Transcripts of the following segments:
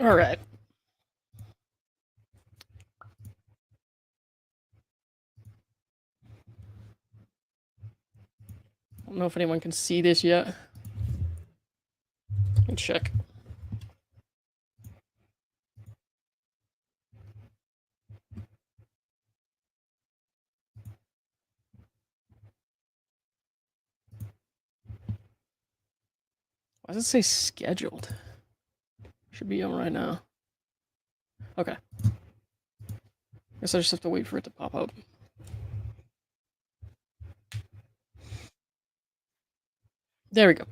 All right. I don't know if anyone can see this yet. Let me check. Why does it say scheduled? Should be on right now. Okay. Guess I just have to wait for it to pop up. There we go.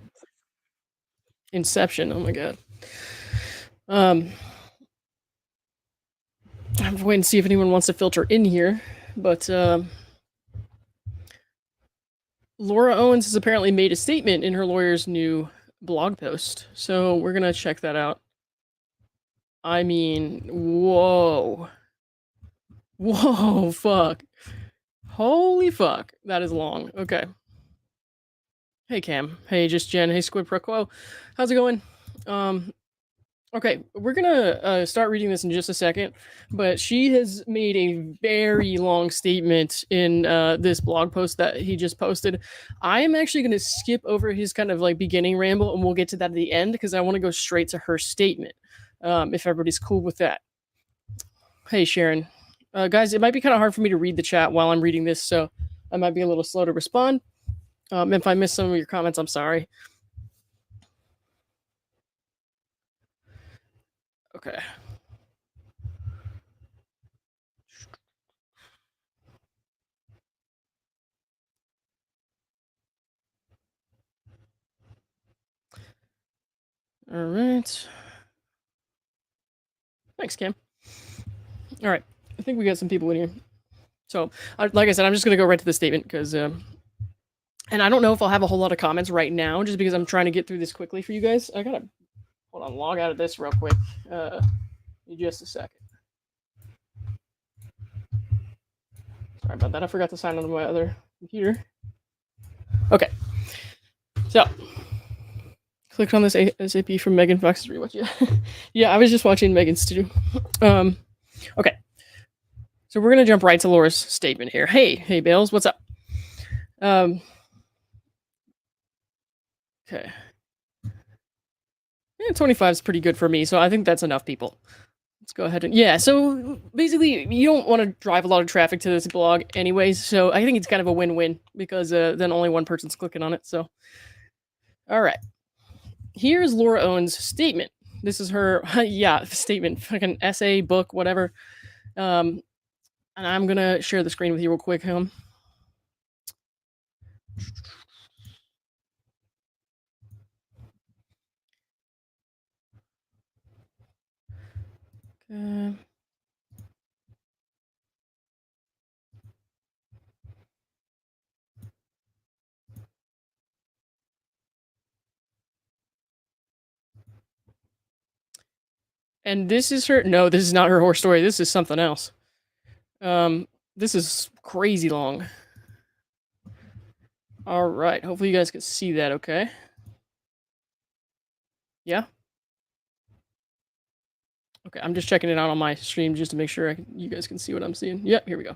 Inception. Oh my god. I'm waiting to see if anyone wants to filter in here, but Laura Owens has apparently made a statement in her lawyer's new blog post, so we're gonna check that out. I mean, whoa. Whoa, fuck. Holy fuck. That is long. Okay. Hey, Cam. Hey, just Jen. Hey, Squid Pro Quo. How's it going? Um, okay, we're gonna start reading this in just a second, but she has made a very long statement in this blog post that he just posted. I am actually gonna skip over his kind of like beginning ramble, and we'll get to that at the end because I want to go straight to her statement. If everybody's cool with that. Hey, Sharon. Guys, it might be kind of hard for me to read the chat while I'm reading this, so I might be a little slow to respond. If I miss some of your comments, I'm sorry. Okay. All right. Thanks, Cam. All right. I think we got some people in here. So, like I said, I'm just going to go right to the statement because, and I don't know if I'll have a whole lot of comments right now just because I'm trying to get through this quickly for you guys. I got to, hold on, log out of this real quick. Just a second. Sorry about that. I forgot to sign on to my other computer. Okay. So, clicked on this SAP from Megan Fox's rewatch. Yeah. Yeah, I was just watching Megan's too. Okay. So we're gonna jump right to Laura's statement here. Hey, Bales, what's up? Okay. Yeah, 25 is pretty good for me, so I think that's enough people. Let's go ahead and yeah. So basically, you don't want to drive a lot of traffic to this blog, anyways. So I think it's kind of a win-win because then only one person's clicking on it. So, all right. Here's Laura Owens' statement. This is her yeah statement, fucking essay, book, whatever. And I'm gonna share the screen with you real quick. Okay. And this is her. No, this is not her horror story. This is something else. This is crazy long. All right. Hopefully you guys can see that. Okay. Yeah. Okay. I'm just checking it out on my stream just to make sure you guys can see what I'm seeing. Yep. Here we go.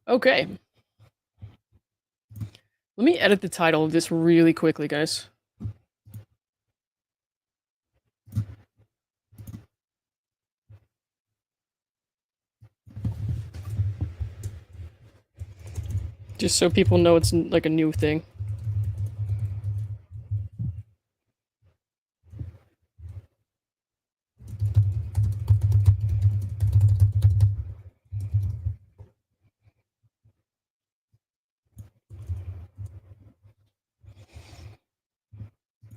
Okay. Let me edit the title of this really quickly, guys. Just so people know it's like a new thing.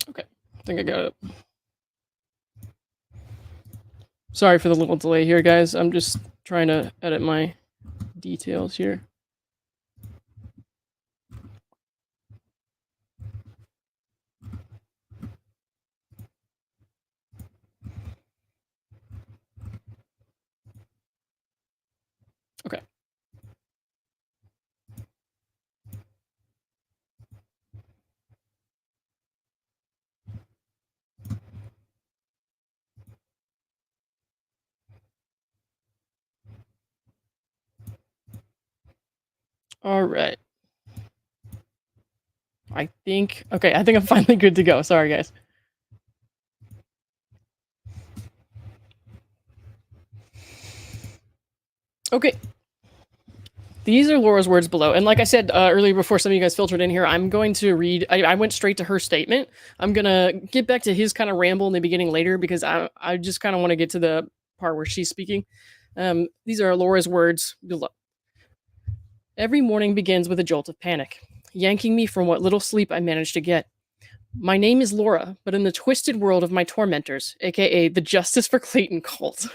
Okay. I think I got it. Sorry for the little delay here, guys. I'm just trying to edit my details here. Okay. All right. Okay, I think I'm finally good to go. Sorry, guys. Okay. These are Laura's words below. And like I said earlier before some of you guys filtered in here, I'm going to read, I went straight to her statement. I'm going to get back to his kind of ramble in the beginning later because I just kind of want to get to the part where she's speaking. These are Laura's words below. Every morning begins with a jolt of panic, yanking me from what little sleep I managed to get. My name is Laura, but in the twisted world of my tormentors, aka the Justice for Clayton cult,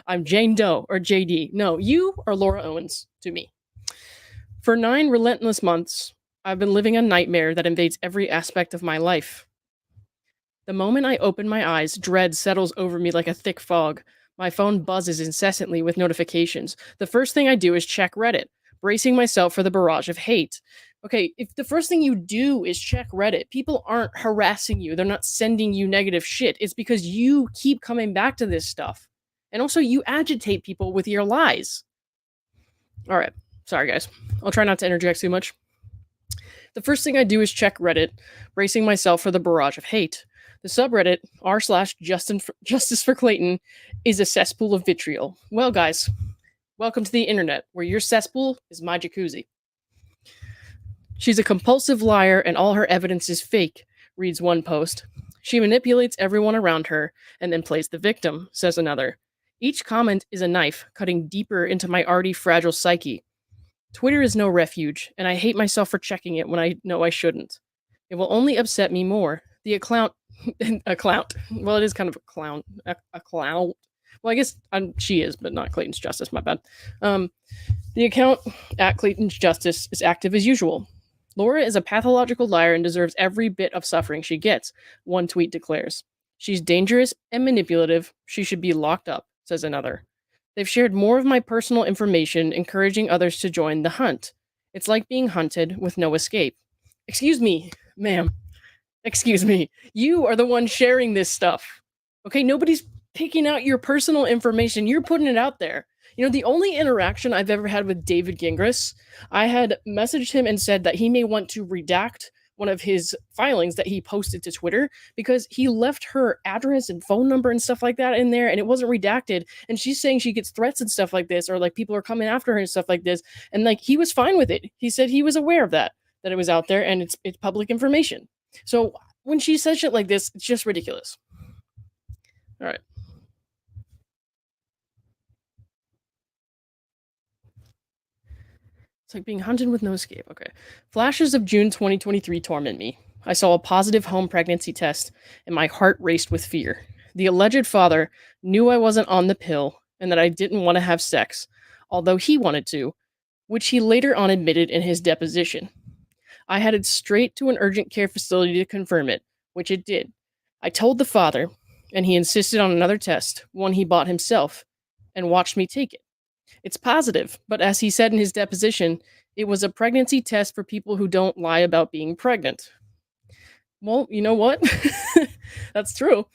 I'm Jane Doe or JD. No, you are Laura Owens to me. For 9 relentless months, I've been living a nightmare that invades every aspect of my life. The moment I open my eyes, dread settles over me like a thick fog. My phone buzzes incessantly with notifications. The first thing I do is check Reddit, bracing myself for the barrage of hate. Okay, if the first thing you do is check Reddit, people aren't harassing you. They're not sending you negative shit. It's because you keep coming back to this stuff. And also, you agitate people with your lies. All right. Sorry, guys. I'll try not to interject too much. The first thing I do is check Reddit, bracing myself for the barrage of hate. The subreddit r/Justice for Clayton is a cesspool of vitriol. Well, guys, welcome to the internet, where your cesspool is my jacuzzi. She's a compulsive liar and all her evidence is fake, reads one post. She manipulates everyone around her and then plays the victim, says another. Each comment is a knife cutting deeper into my already fragile psyche. Twitter is no refuge, and I hate myself for checking it when I know I shouldn't. It will only upset me more. The account, a clown. Well, it is kind of a clown. A clown. Well, I guess she is, but not Clayton's Justice. My bad. The account at Clayton's Justice is active as usual. Laura is a pathological liar and deserves every bit of suffering she gets, one tweet declares. She's dangerous and manipulative. She should be locked up, says another. They've shared more of my personal information, encouraging others to join the hunt. It's like being hunted with no escape. Excuse me, ma'am. Excuse me. You are the one sharing this stuff. Okay, nobody's picking out your personal information. You're putting it out there. You know, the only interaction I've ever had with David Gingras, I had messaged him and said that he may want to redact one of his filings that he posted to Twitter because he left her address and phone number and stuff like that in there and it wasn't redacted. And she's saying she gets threats and stuff like this, or like people are coming after her and stuff like this. And like he was fine with it. He said he was aware of that it was out there and it's public information. So when she says shit like this, it's just ridiculous. All right. It's like being hunted with no escape. Okay. Flashes of June 2023 torment me. I saw a positive home pregnancy test and my heart raced with fear. The alleged father knew I wasn't on the pill and that I didn't want to have sex, although he wanted to, which he later on admitted in his deposition. I headed straight to an urgent care facility to confirm it, which it did. I told the father, and he insisted on another test, one he bought himself, and watched me take it. It's positive, but as he said in his deposition, it was a pregnancy test for people who don't lie about being pregnant. Well, you know what? That's true.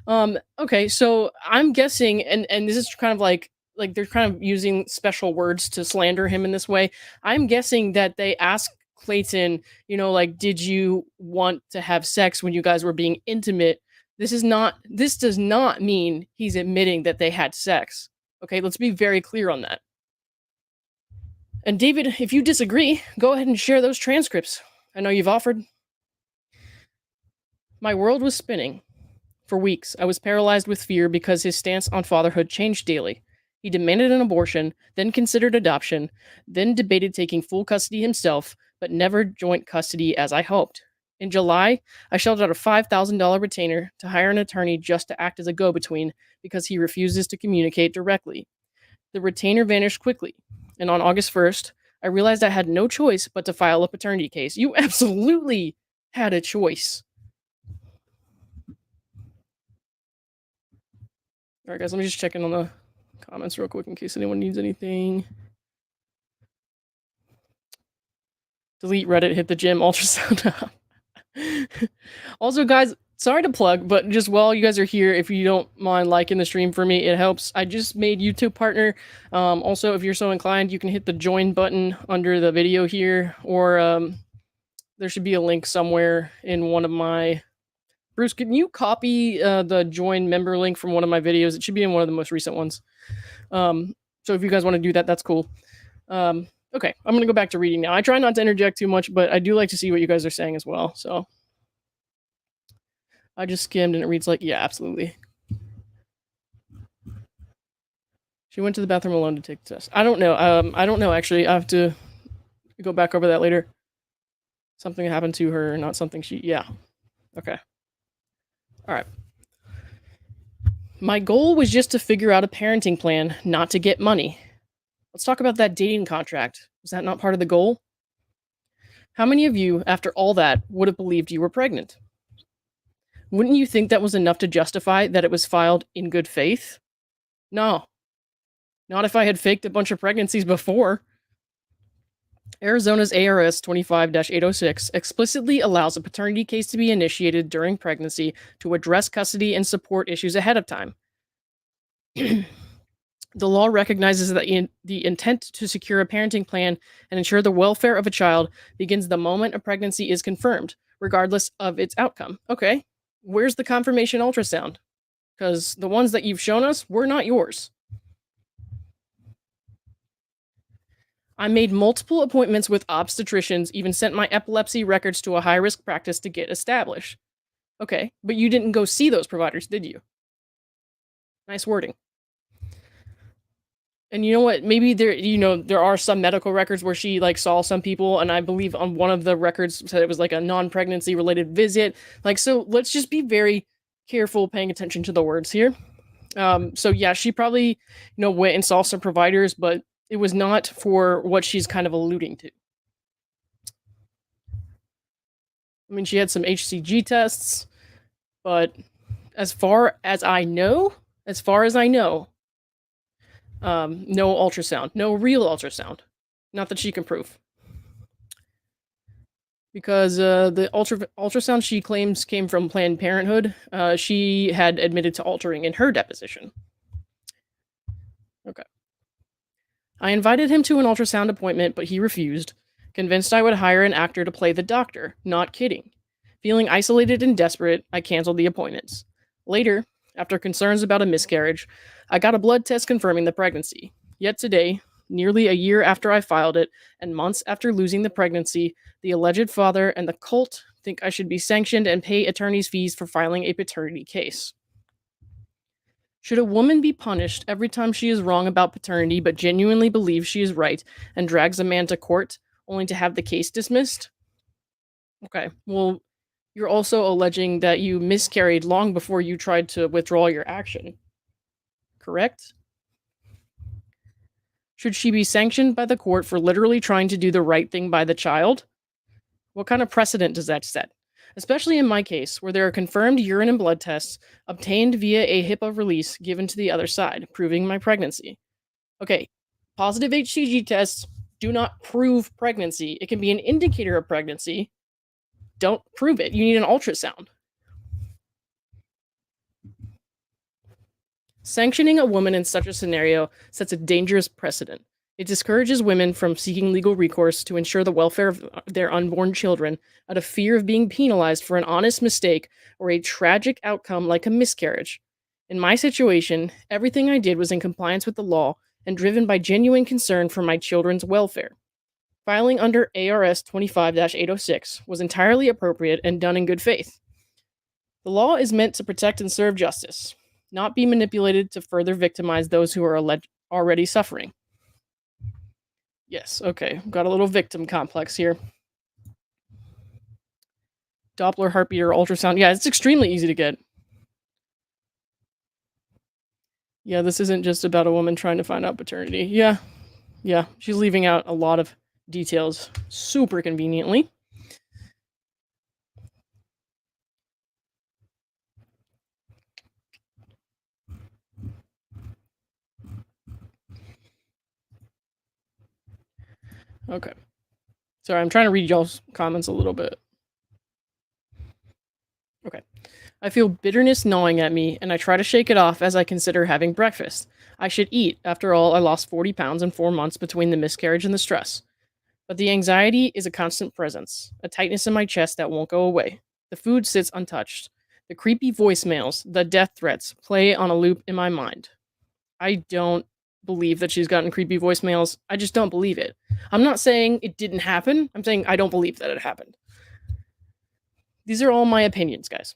Okay, so I'm guessing, and this is kind of like they're kind of using special words to slander him in this way. I'm guessing that they asked Clayton, you know, like, did you want to have sex when you guys were being intimate? This does not mean he's admitting that they had sex. Okay, let's be very clear on that. And David, if you disagree, go ahead and share those transcripts. I know you've offered. My world was spinning. For weeks, I was paralyzed with fear because his stance on fatherhood changed daily. He demanded an abortion, then considered adoption, then debated taking full custody himself, but never joint custody as I hoped. In July, I shelled out a $5,000 retainer to hire an attorney just to act as a go between because he refuses to communicate directly. The retainer vanished quickly, and on August 1st, I realized I had no choice but to file a paternity case. You absolutely had a choice. All right, guys, let me just check in on the comments real quick in case anyone needs anything. Delete Reddit, hit the gym, ultrasound up. Also, guys, sorry to plug, but just while you guys are here, if you don't mind liking the stream for me, it helps. I just made YouTube partner. Also, if you're so inclined, you can hit the join button under the video here, or there should be a link somewhere in one of my. Bruce, can you copy the join member link from one of my videos? It should be in one of the most recent ones. So if you guys want to do that, that's cool. Okay, I'm gonna go back to reading now. I try not to interject too much, but I do like to see what you guys are saying as well. So I just skimmed and it reads like, yeah, absolutely. She went to the bathroom alone to take the test. I don't know. I don't know actually. I have to go back over that later. Something happened to her, not something she. Yeah. Okay. All right. My goal was just to figure out a parenting plan, not to get money. Let's talk about that dating contract. Was that not part of the goal? How many of you, after all that, would have believed you were pregnant? Wouldn't you think that was enough to justify that it was filed in good faith? No. Not if I had faked a bunch of pregnancies before. Arizona's ARS 25-806 explicitly allows a paternity case to be initiated during pregnancy to address custody and support issues ahead of time. The law recognizes that the intent to secure a parenting plan and ensure the welfare of a child begins the moment a pregnancy is confirmed, regardless of its outcome. Okay, where's the confirmation ultrasound? Because the ones that you've shown us were not yours. I made multiple appointments with obstetricians, even sent my epilepsy records to a high-risk practice to get established. Okay, but you didn't go see those providers, did you? Nice wording. And you know what? Maybe there are some medical records where she like saw some people, and I believe on one of the records said it was like a non-pregnancy related visit. Like, so let's just be very careful paying attention to the words here. So yeah, she probably went and saw some providers, but it was not for what she's kind of alluding to. I mean, she had some HCG tests, but as far as I know, no ultrasound, no real ultrasound. Not that she can prove. Because the ultrasound she claims came from Planned Parenthood, she had admitted to altering in her deposition. Okay. I invited him to an ultrasound appointment, but he refused, convinced I would hire an actor to play the doctor. Not kidding. Feeling isolated and desperate, I canceled the appointments. Later, after concerns about a miscarriage, I got a blood test confirming the pregnancy. Yet today, nearly a year after I filed it, and months after losing the pregnancy, the alleged father and the cult think I should be sanctioned and pay attorney's fees for filing a paternity case. Should a woman be punished every time she is wrong about paternity but genuinely believes she is right and drags a man to court only to have the case dismissed? Okay, well, you're also alleging that you miscarried long before you tried to withdraw your action. Correct? Should she be sanctioned by the court for literally trying to do the right thing by the child? What kind of precedent does that set? Especially in my case, where there are confirmed urine and blood tests obtained via a HIPAA release given to the other side, proving my pregnancy. Okay, positive HCG tests do not prove pregnancy. It can be an indicator of pregnancy. Don't prove it. You need an ultrasound. Sanctioning a woman in such a scenario sets a dangerous precedent. It discourages women from seeking legal recourse to ensure the welfare of their unborn children out of fear of being penalized for an honest mistake or a tragic outcome like a miscarriage. In my situation, everything I did was in compliance with the law and driven by genuine concern for my children's welfare. Filing under ARS 25-806 was entirely appropriate and done in good faith. The law is meant to protect and serve justice, not be manipulated to further victimize those who are already suffering. Yes, okay, got a little victim complex here. Doppler heartbeat or ultrasound. Yeah, it's extremely easy to get. Yeah, this isn't just about a woman trying to find out paternity. Yeah, she's leaving out a lot of details super conveniently. Okay. Sorry, I'm trying to read y'all's comments a little bit. Okay. I feel bitterness gnawing at me, and I try to shake it off as I consider having breakfast. I should eat. After all, I lost 40 pounds in 4 months between the miscarriage and the stress. But the anxiety is a constant presence, a tightness in my chest that won't go away. The food sits untouched. The creepy voicemails, the death threats, play on a loop in my mind. I don't believe that she's gotten creepy voicemails. I just don't believe it. I'm not saying it didn't happen. I'm saying I don't believe that it happened. These are all my opinions, guys.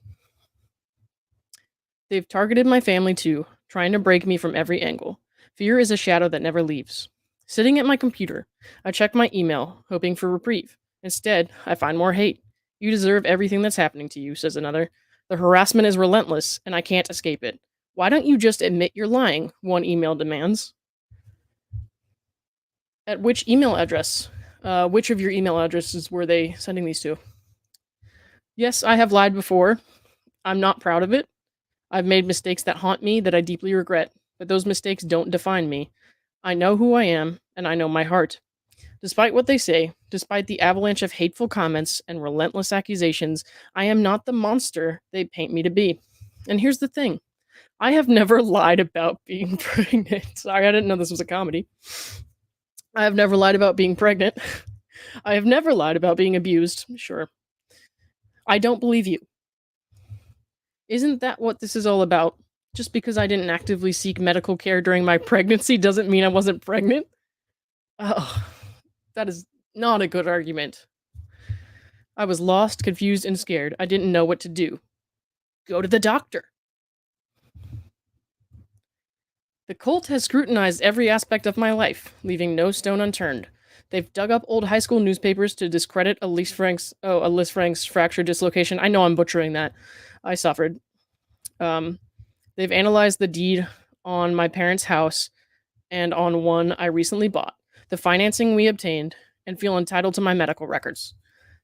They've targeted my family too, trying to break me from every angle. Fear is a shadow that never leaves. Sitting at my computer, I check my email, hoping for reprieve. Instead, I find more hate. You deserve everything that's happening to you, says another. The harassment is relentless, and I can't escape it. Why don't you just admit you're lying? One email demands. At which email address? Which of your email addresses were they sending these to? Yes, I have lied before. I'm not proud of it. I've made mistakes that haunt me that I deeply regret, but those mistakes don't define me. I know who I am, and I know my heart. Despite what they say, despite the avalanche of hateful comments and relentless accusations, I am not the monster they paint me to be. And here's the thing. I have never lied about being pregnant. Sorry, I didn't know this was a comedy. I have never lied about being pregnant. I have never lied about being abused. Sure. I don't believe you. Isn't that what this is all about? Just because I didn't actively seek medical care during my pregnancy doesn't mean I wasn't pregnant? Oh, that is not a good argument. I was lost, confused, and scared. I didn't know what to do. Go to the doctor. The cult has scrutinized every aspect of my life, leaving no stone unturned. They've dug up old high school newspapers to discredit a Lisfrank's fracture dislocation. I know I'm butchering that. I suffered. They've analyzed the deed on my parents' house and on one I recently bought, the financing we obtained, and feel entitled to my medical records.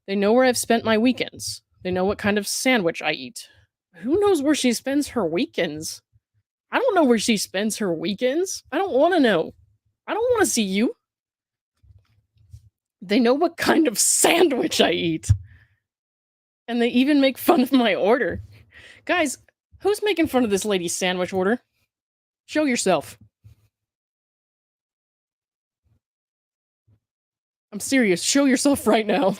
They know where I've spent my weekends. They know what kind of sandwich I eat. Who knows where she spends her weekends? I don't know where she spends her weekends. I don't want to know. I don't want to see you. They know what kind of sandwich I eat. And they even make fun of my order. Guys, who's making fun of this lady's sandwich order? Show yourself. I'm serious. Show yourself right now.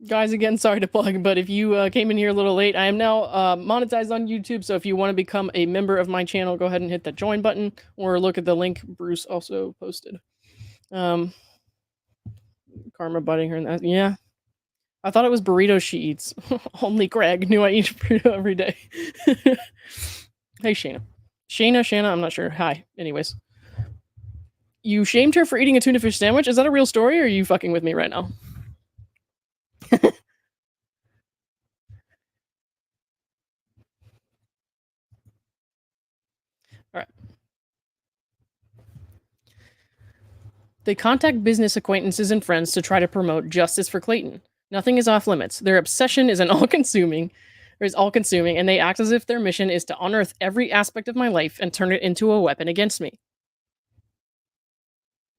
Guys, again, sorry to plug, but if you came in here a little late, I am now monetized on YouTube, so if you want to become a member of my channel, go ahead and hit that join button, or look at the link Bruce also posted. Karma butting her, yeah. I thought it was burritos she eats. Only Craig knew I eat burrito every day. Hey, Shayna. Shayna, I'm not sure. Hi. Anyways. You shamed her for eating a tuna fish sandwich? Is that a real story, or are you fucking with me right now? Alright. They contact business acquaintances and friends to try to promote justice for Clayton. Nothing is off limits. Their obsession is all-consuming, and they act as if their mission is to unearth every aspect of my life and turn it into a weapon against me.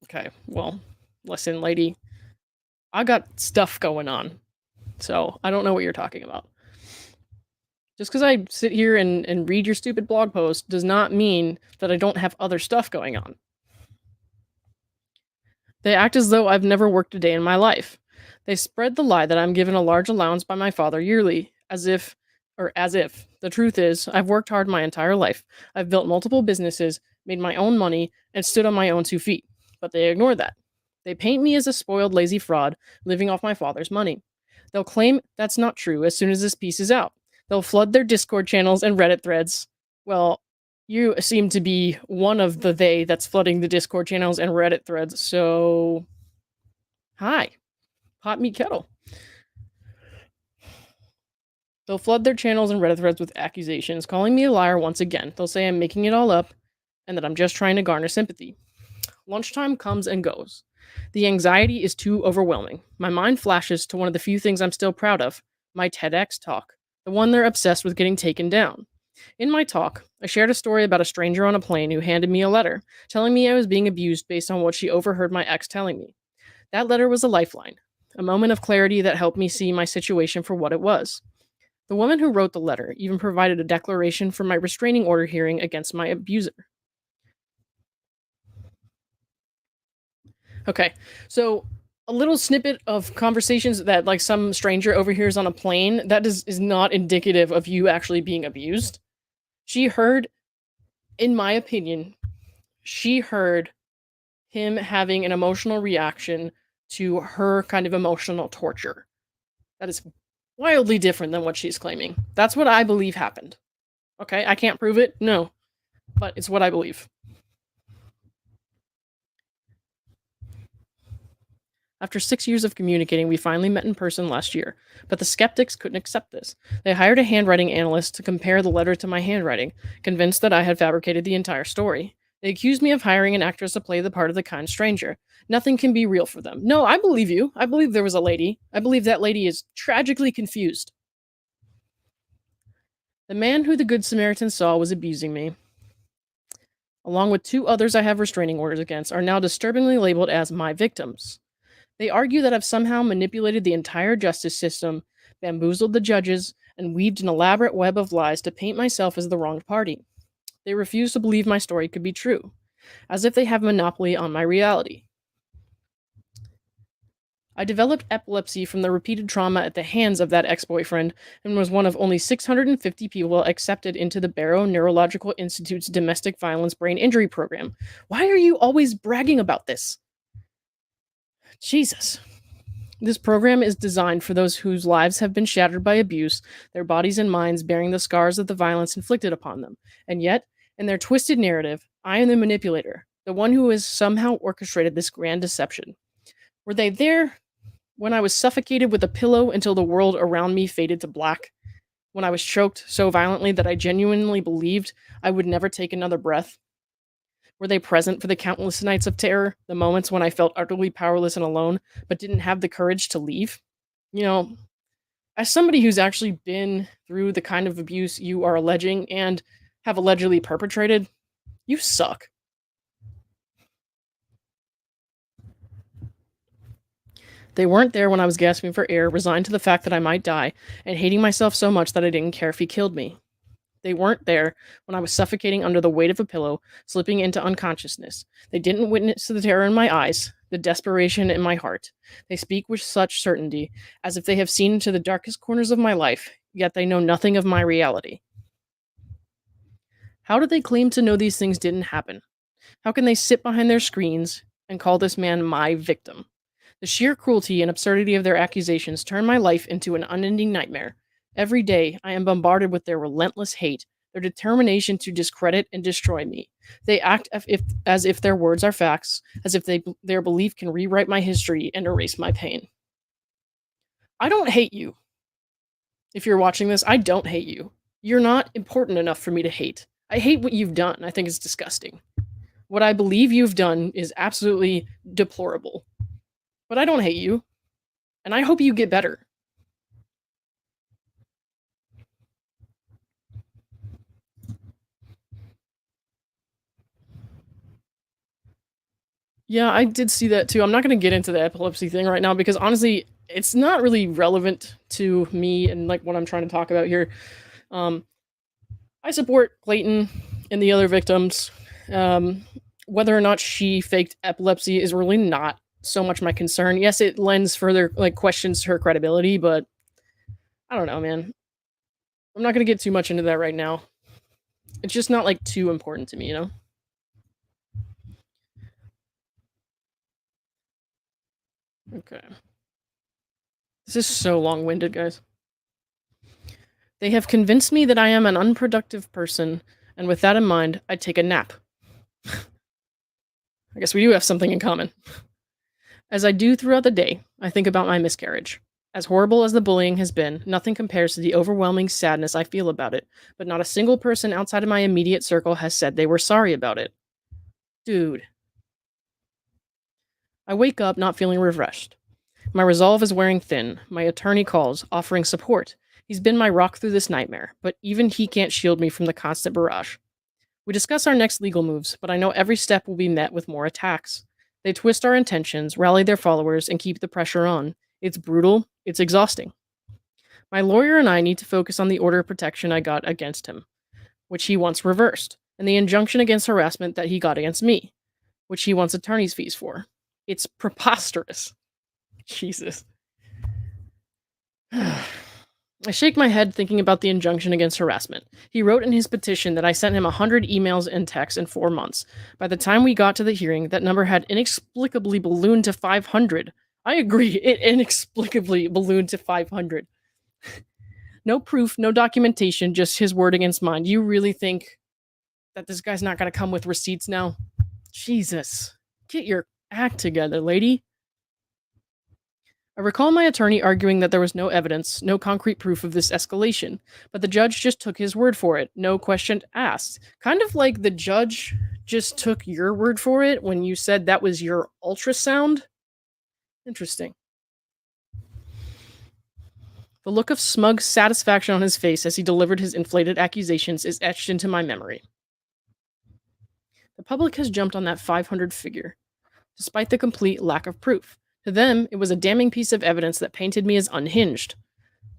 Okay, well, listen, lady. I got stuff going on, so I don't know what you're talking about. Just because I sit here and read your stupid blog post does not mean that I don't have other stuff going on. They act as though I've never worked a day in my life. They spread the lie that I'm given a large allowance by my father yearly, as if. The truth is, I've worked hard my entire life. I've built multiple businesses, made my own money, and stood on my own 2 feet. But they ignore that. They paint me as a spoiled, lazy fraud, living off my father's money. They'll claim that's not true as soon as this piece is out. They'll flood their Discord channels and Reddit threads. Well, you seem to be one of the they that's flooding the Discord channels and Reddit threads, so... Hi. Hot meat kettle. They'll flood their channels and Reddit threads with accusations, calling me a liar once again. They'll say I'm making it all up, and that I'm just trying to garner sympathy. Lunchtime comes and goes. The anxiety is too overwhelming. My mind flashes to one of the few things I'm still proud of, my TEDx talk, the one they're obsessed with getting taken down. In my talk, I shared a story about a stranger on a plane who handed me a letter, telling me I was being abused based on what she overheard my ex telling me. That letter was a lifeline. A moment of clarity that helped me see my situation for what it was. The woman who wrote the letter even provided a declaration for my restraining order hearing against my abuser. Okay, so a little snippet of conversations that like some stranger overhears on a plane that is not indicative of you actually being abused. She heard, in my opinion, she heard him having an emotional reaction to her kind of emotional torture. That is wildly different than what she's claiming. That's what I believe happened. Okay, I can't prove it, no, but it's what I believe. After 6 years of communicating, we finally met in person last year, but the skeptics couldn't accept this. They hired a handwriting analyst to compare the letter to my handwriting, convinced that I had fabricated the entire story. They accused me of hiring an actress to play the part of the kind stranger. Nothing can be real for them. No, I believe you. I believe there was a lady. I believe that lady is tragically confused. The man who the Good Samaritan saw was abusing me, along with two others I have restraining orders against, are now disturbingly labeled as my victims. They argue that I've somehow manipulated the entire justice system, bamboozled the judges, and weaved an elaborate web of lies to paint myself as the wronged party. They refuse to believe my story could be true, as if they have a monopoly on my reality. I developed epilepsy from the repeated trauma at the hands of that ex boyfriend and was one of only 650 people accepted into the Barrow Neurological Institute's domestic violence brain injury program. Why are you always bragging about this? Jesus. This program is designed for those whose lives have been shattered by abuse, their bodies and minds bearing the scars of the violence inflicted upon them. And yet, in their twisted narrative, I am the manipulator, the one who has somehow orchestrated this grand deception. Were they there when I was suffocated with a pillow until the world around me faded to black? When I was choked so violently that I genuinely believed I would never take another breath? Were they present for the countless nights of terror, the moments when I felt utterly powerless and alone, but didn't have the courage to leave? You know, as somebody who's actually been through the kind of abuse you are alleging and have allegedly perpetrated, you suck. They weren't there when I was gasping for air, resigned to the fact that I might die, and hating myself so much that I didn't care if he killed me. They weren't there when I was suffocating under the weight of a pillow, slipping into unconsciousness. They didn't witness the terror in my eyes, the desperation in my heart. They speak with such certainty, as if they have seen into the darkest corners of my life, yet they know nothing of my reality. How do they claim to know these things didn't happen? How can they sit behind their screens and call this man my victim? The sheer cruelty and absurdity of their accusations turn my life into an unending nightmare. Every day, I am bombarded with their relentless hate, their determination to discredit and destroy me. They act as if their words are facts, as if their belief can rewrite my history and erase my pain. I don't hate you. If you're watching this, I don't hate you. You're not important enough for me to hate. I hate what you've done. I think it's disgusting. What I believe you've done is absolutely deplorable. But I don't hate you, and I hope you get better. Yeah, I did see that too. I'm not going to get into the epilepsy thing right now because honestly, it's not really relevant to me and like what I'm trying to talk about here. Um, I support Clayton and the other victims. Um, Whether or not she faked epilepsy is really not so much my concern. Yes, it lends further like questions to her credibility, but I don't know, man. I'm not going to get too much into that right now. It's just not like too important to me, you know? Okay. This is so long winded, guys. They have convinced me that I am an unproductive person, and with that in mind, I take a nap. I guess we do have something in common. As I do throughout the day, I think about my miscarriage. As horrible as the bullying has been, nothing compares to the overwhelming sadness I feel about it, but not a single person outside of my immediate circle has said they were sorry about it. Dude. I wake up not feeling refreshed. My resolve is wearing thin. My attorney calls, offering support. He's been my rock through this nightmare, but even he can't shield me from the constant barrage. We discuss our next legal moves, but I know every step will be met with more attacks. They twist our intentions, rally their followers, and keep the pressure on. It's brutal, it's exhausting. My lawyer and I need to focus on the order of protection I got against him, which he wants reversed, and the injunction against harassment that he got against me, which he wants attorney's fees for. It's preposterous. Jesus. I shake my head thinking about the injunction against harassment. He wrote in his petition that I sent him 100 emails and texts in 4 months. By the time we got to the hearing, that number had inexplicably ballooned to 500. I agree, it inexplicably ballooned to 500. No proof, no documentation, just his word against mine. Do you really think that this guy's not going to come with receipts now? Jesus. Get your act together, lady. I recall my attorney arguing that there was no evidence, no concrete proof of this escalation, but the judge just took his word for it, no question asked. Kind of like the judge just took your word for it when you said that was your ultrasound. Interesting. The look of smug satisfaction on his face as he delivered his inflated accusations is etched into my memory. The public has jumped on that 500 figure, despite the complete lack of proof. To them, it was a damning piece of evidence that painted me as unhinged.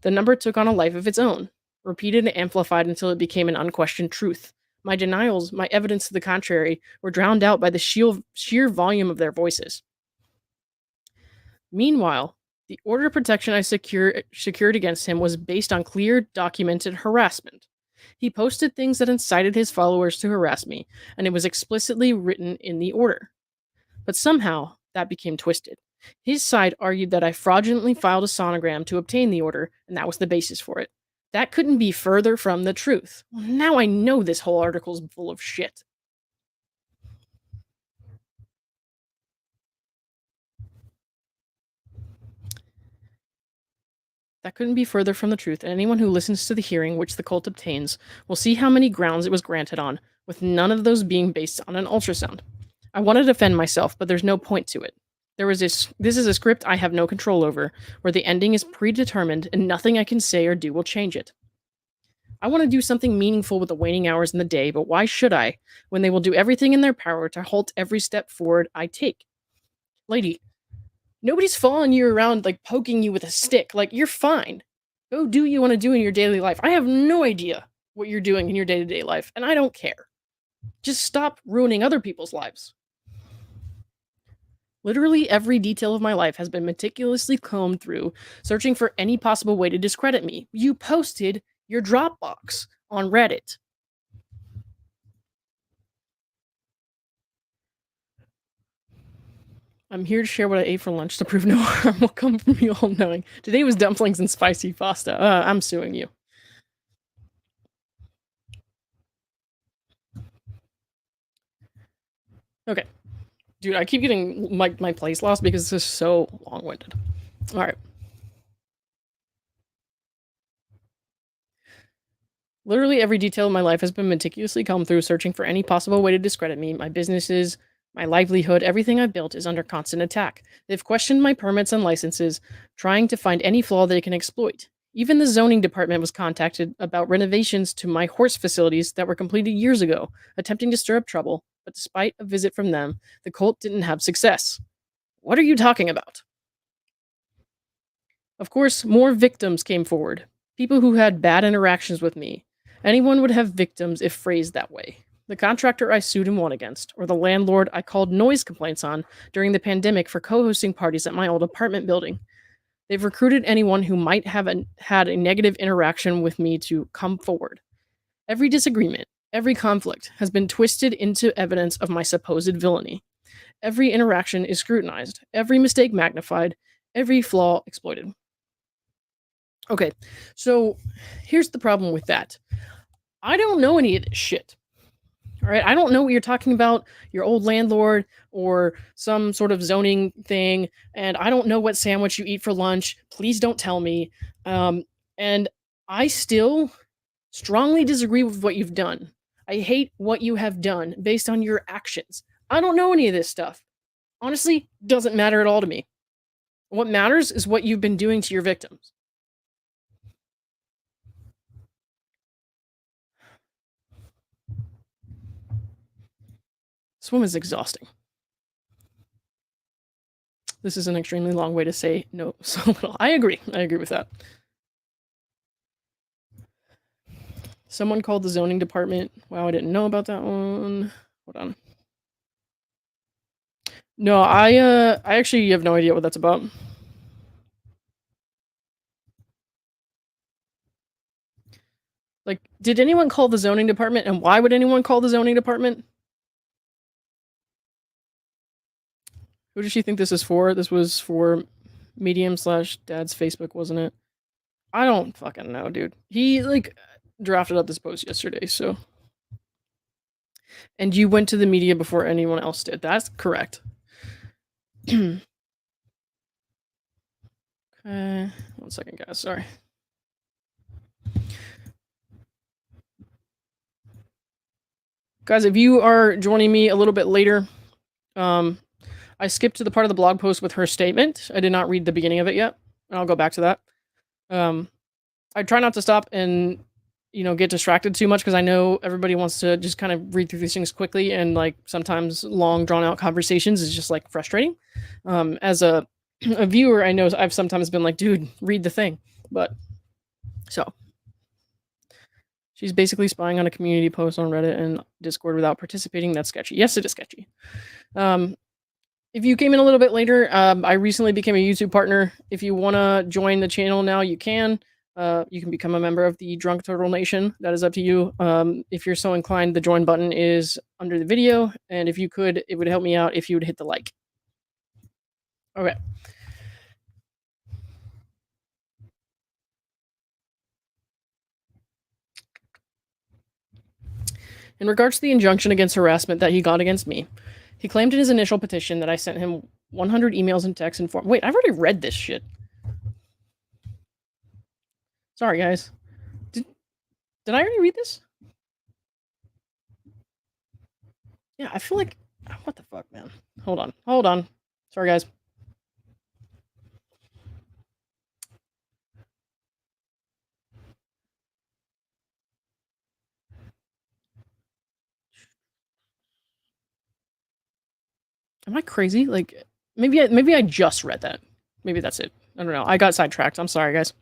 The number took on a life of its own, repeated and amplified until it became an unquestioned truth. My denials, my evidence to the contrary, were drowned out by the sheer volume of their voices. Meanwhile, the order of protection I secured against him was based on clear, documented harassment. He posted things that incited his followers to harass me, and it was explicitly written in the order. But somehow, that became twisted. His side argued that I fraudulently filed a sonogram to obtain the order, and that was the basis for it. That couldn't be further from the truth. Now I know this whole article's full of shit. That couldn't be further from the truth, and anyone who listens to the hearing which the cult obtains will see how many grounds it was granted on, with none of those being based on an ultrasound. I want to defend myself, but there's no point to it. This is a script I have no control over, where the ending is predetermined and nothing I can say or do will change it. I want to do something meaningful with the waning hours in the day, but why should I, when they will do everything in their power to halt every step forward I take? Lady, nobody's following you around, like, poking you with a stick. Like, you're fine. Go do what you want to do in your daily life. I have no idea what you're doing in your day-to-day life, and I don't care. Just stop ruining other people's lives. Literally every detail of my life has been meticulously combed through, searching for any possible way to discredit me. You posted your Dropbox on Reddit. I'm here to share what I ate for lunch to prove no harm will come from you all knowing. Today was dumplings and spicy pasta. I'm suing you. Okay. Dude, I keep getting my place lost because this is so long-winded. Alright. Literally every detail of my life has been meticulously combed through, searching for any possible way to discredit me. My businesses, my livelihood, everything I've built is under constant attack. They've questioned my permits and licenses, trying to find any flaw they can exploit. Even the zoning department was contacted about renovations to my horse facilities that were completed years ago, attempting to stir up trouble, but despite a visit from them, the cult didn't have success. What are you talking about? Of course, more victims came forward. People who had bad interactions with me. Anyone would have victims if phrased that way. The contractor I sued and won against, or the landlord I called noise complaints on during the pandemic for co-hosting parties at my old apartment building. They've recruited anyone who might have had a negative interaction with me to come forward. Every disagreement, every conflict has been twisted into evidence of my supposed villainy. Every interaction is scrutinized, every mistake magnified, every flaw exploited. Okay, so here's the problem with that. I don't know any of this shit. All right, I don't know what you're talking about, your old landlord or some sort of zoning thing, and I don't know what sandwich you eat for lunch. Please don't tell me. And I still strongly disagree with what you've done. I hate what you have done based on your actions. I don't know any of this stuff. Honestly, doesn't matter at all to me. What matters is what you've been doing to your victims. This woman's exhausting. This is an extremely long way to say no so little. I agree with that. Someone called the zoning department. Wow, I didn't know about that one. Hold on. No, I actually have no idea what that's about. Like, did anyone call the zoning department, and why would anyone call the zoning department? Who does she think this is for? This was for Medium/Dad's Facebook, wasn't it? I don't fucking know, dude. He, like, drafted up this post yesterday, so. And you went to the media before anyone else did. That's correct. Okay. 1 second, guys. Sorry. Guys, if you are joining me a little bit later, I skipped to the part of the blog post with her statement. I did not read the beginning of it yet, and I'll go back to that. I try not to stop and, get distracted too much, because I know everybody wants to just kind of read through these things quickly, and, like, sometimes long, drawn-out conversations is just, like, frustrating. As a viewer, I know I've sometimes been like, dude, read the thing. But, so. She's basically spying on a community post on Reddit and Discord without participating. That's sketchy. Yes, it is sketchy. If you came in a little bit later, I recently became a YouTube partner. If you want to join the channel now, you can. You can become a member of the Drunk Turtle Nation. That is up to you. If you're so inclined, the join button is under the video. And if you could, it would help me out if you would hit the like. Okay. In regards to the injunction against harassment that he got against me, he claimed in his initial petition that I sent him 100 emails and texts informed. Wait, I've already read this shit. Sorry, guys. Did I already read this? Yeah, I feel like... What the fuck, man? Hold on. Sorry, guys. Am I crazy? Like, maybe I just read that. Maybe that's it. I don't know. I got sidetracked. I'm sorry, guys.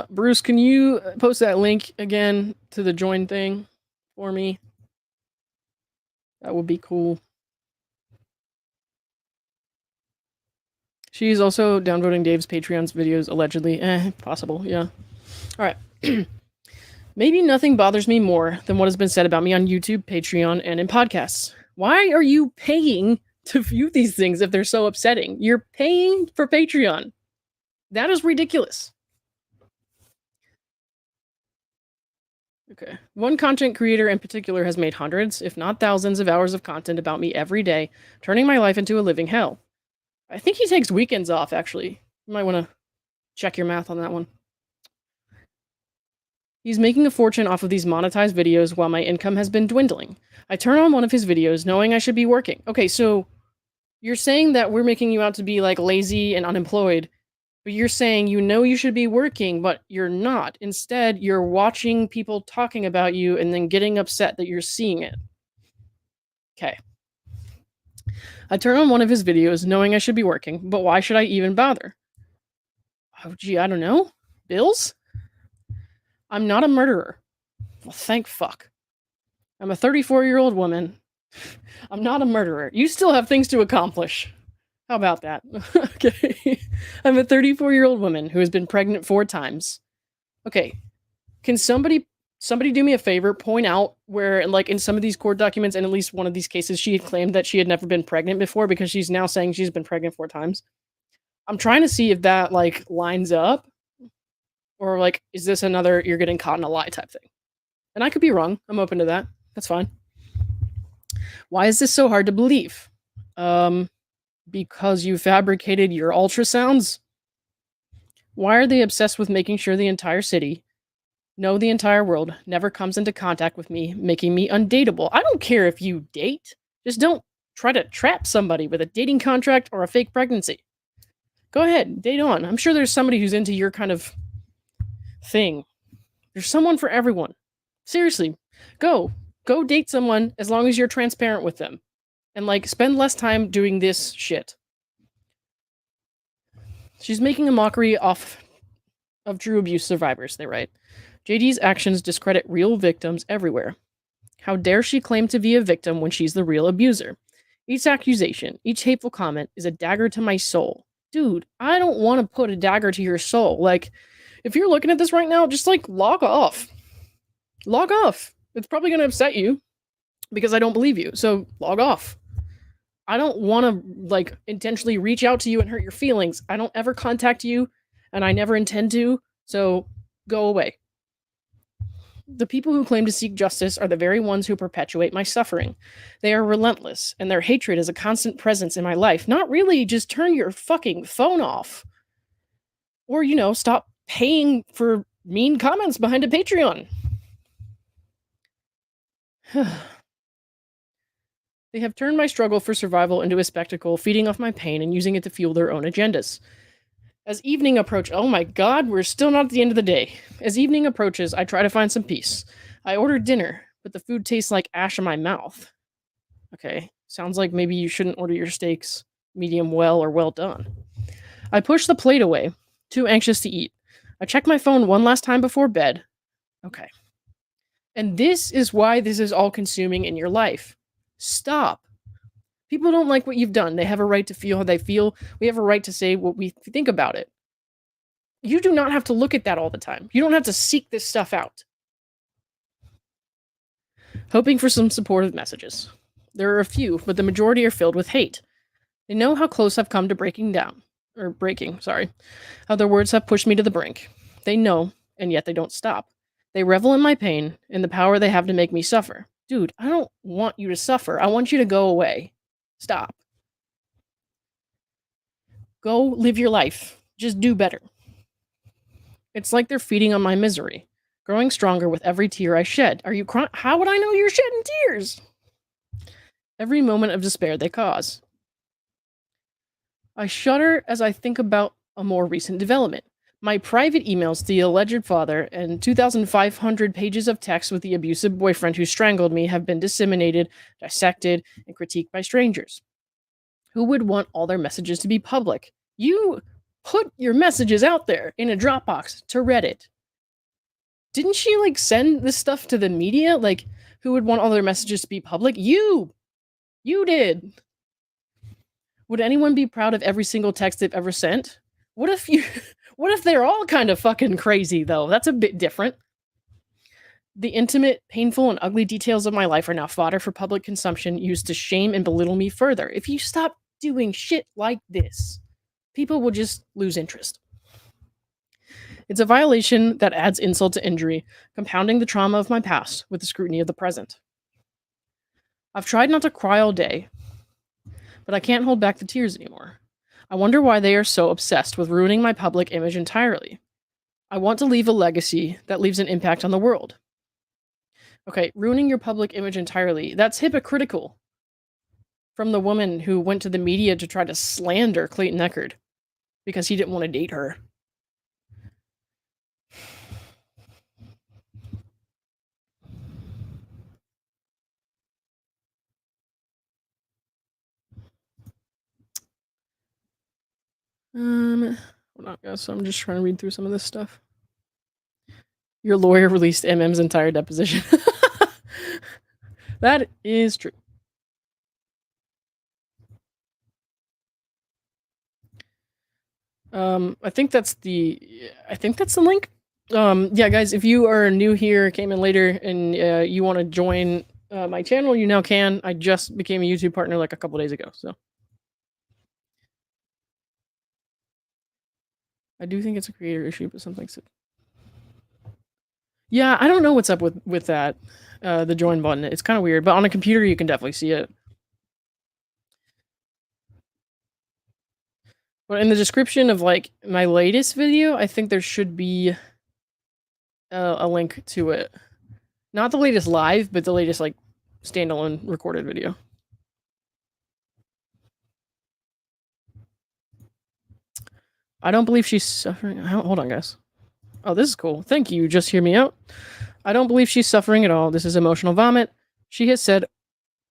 Bruce, can you post that link again to the join thing for me? That would be cool. She's also downvoting Dave's Patreon's videos, allegedly. Possible, yeah. Alright. Maybe nothing bothers me more than what has been said about me on YouTube, Patreon, and in podcasts. Why are you paying to view these things if they're so upsetting? You're paying for Patreon. That is ridiculous. Okay. One content creator in particular has made hundreds, if not thousands, of hours of content about me every day, turning my life into a living hell. I think he takes weekends off, actually. You might want to check your math on that one. He's making a fortune off of these monetized videos while my income has been dwindling. I turn on one of his videos knowing I should be working. Okay, so you're saying that we're making you out to be, like, lazy and unemployed, but you're saying you know you should be working, but you're not. Instead, you're watching people talking about you and then getting upset that you're seeing it. Okay. I turn on one of his videos knowing I should be working, but why should I even bother? Oh, gee, I don't know. Bills? I'm not a murderer. Well, thank fuck. I'm a 34-year-old woman. I'm not a murderer. You still have things to accomplish. How about that? Okay. I'm a 34-year-old woman who has been pregnant 4 times. Okay. Can somebody do me a favor? Point out where, like, in some of these court documents, and at least one of these cases, she had claimed that she had never been pregnant before, because she's now saying she's been pregnant 4 times. I'm trying to see if that, like, lines up. Or, like, is this another you're getting caught in a lie type thing? And I could be wrong. I'm open to that. That's fine. Why is this so hard to believe? Because you fabricated your ultrasounds? Why are they obsessed with making sure the entire city, no, the entire world, never comes into contact with me, making me undateable? I don't care if you date. Just don't try to trap somebody with a dating contract or a fake pregnancy. Go ahead, date on. I'm sure there's somebody who's into your kind of thing. There's someone for everyone. Seriously, go. Go date someone as long as you're transparent with them. And, like, spend less time doing this shit. She's making a mockery of true abuse survivors, they write. JD's actions discredit real victims everywhere. How dare she claim to be a victim when she's the real abuser? Each accusation, each hateful comment is a dagger to my soul. Dude, I don't want to put a dagger to your soul. Like, if you're looking at this right now, just, like, log off. Log off. It's probably going to upset you because I don't believe you. So log off. I don't want to, like, intentionally reach out to you and hurt your feelings. I don't ever contact you, and I never intend to. So go away. The people who claim to seek justice are the very ones who perpetuate my suffering. They are relentless, and their hatred is a constant presence in my life. Not really, just turn your fucking phone off. Or, stop paying for mean comments behind a Patreon. They have turned my struggle for survival into a spectacle, feeding off my pain and using it to fuel their own agendas. As evening approaches, oh my god, we're still not at the end of the day. As evening approaches, I try to find some peace. I order dinner, but the food tastes like ash in my mouth. Okay, sounds like maybe you shouldn't order your steaks medium well or well done. I push the plate away, too anxious to eat. I check my phone one last time before bed. Okay. And this is why this is all consuming in your life. Stop. People don't like what you've done. They have a right to feel how they feel. We have a right to say what we think about it. You do not have to look at that all the time. You don't have to seek this stuff out. Hoping for some supportive messages. There are a few, but the majority are filled with hate. They know how close I've come to breaking. How their words have pushed me to the brink. They know, and yet they don't stop. They revel in my pain and the power they have to make me suffer. Dude, I don't want you to suffer. I want you to go away. Stop. Go live your life. Just do better. It's like they're feeding on my misery, growing stronger with every tear I shed. Are you crying? How would I know you're shedding tears? Every moment of despair they cause. I shudder as I think about a more recent development. My private emails to the alleged father and 2,500 pages of text with the abusive boyfriend who strangled me have been disseminated, dissected, and critiqued by strangers. Who would want all their messages to be public? You put your messages out there in a Dropbox to Reddit. Didn't she, send this stuff to the media? Who would want all their messages to be public? You did. Would anyone be proud of every single text they've ever sent? What if they're all kind of fucking crazy, though? That's a bit different. The intimate, painful, and ugly details of my life are now fodder for public consumption, used to shame and belittle me further. If you stop doing shit like this, people will just lose interest. It's a violation that adds insult to injury, compounding the trauma of my past with the scrutiny of the present. I've tried not to cry all day, but I can't hold back the tears anymore. I wonder why they are so obsessed with ruining my public image entirely. I want to leave a legacy that leaves an impact on the world. Okay, ruining your public image entirely, that's hypocritical. From the woman who went to the media to try to slander Clayton Echard because he didn't want to date her. Hold on, guys. So I'm just trying to read through some of this stuff. Your lawyer released MM's entire deposition. That is true. I think that's the link. Yeah, guys, if you are new here, came in later, and you want to join my channel, you now can. I just became a YouTube partner a couple days ago, so. I do think it's a creator issue, but something's... Yeah, I don't know what's up with that, the join button. It's kind of weird, but on a computer you can definitely see it. But in the description of my latest video, I think there should be a link to it. Not the latest live, but the latest standalone recorded video. I don't believe she's suffering. Hold on, guys. Oh, this is cool. Thank you. Just hear me out. I don't believe she's suffering at all. This is emotional vomit. She has said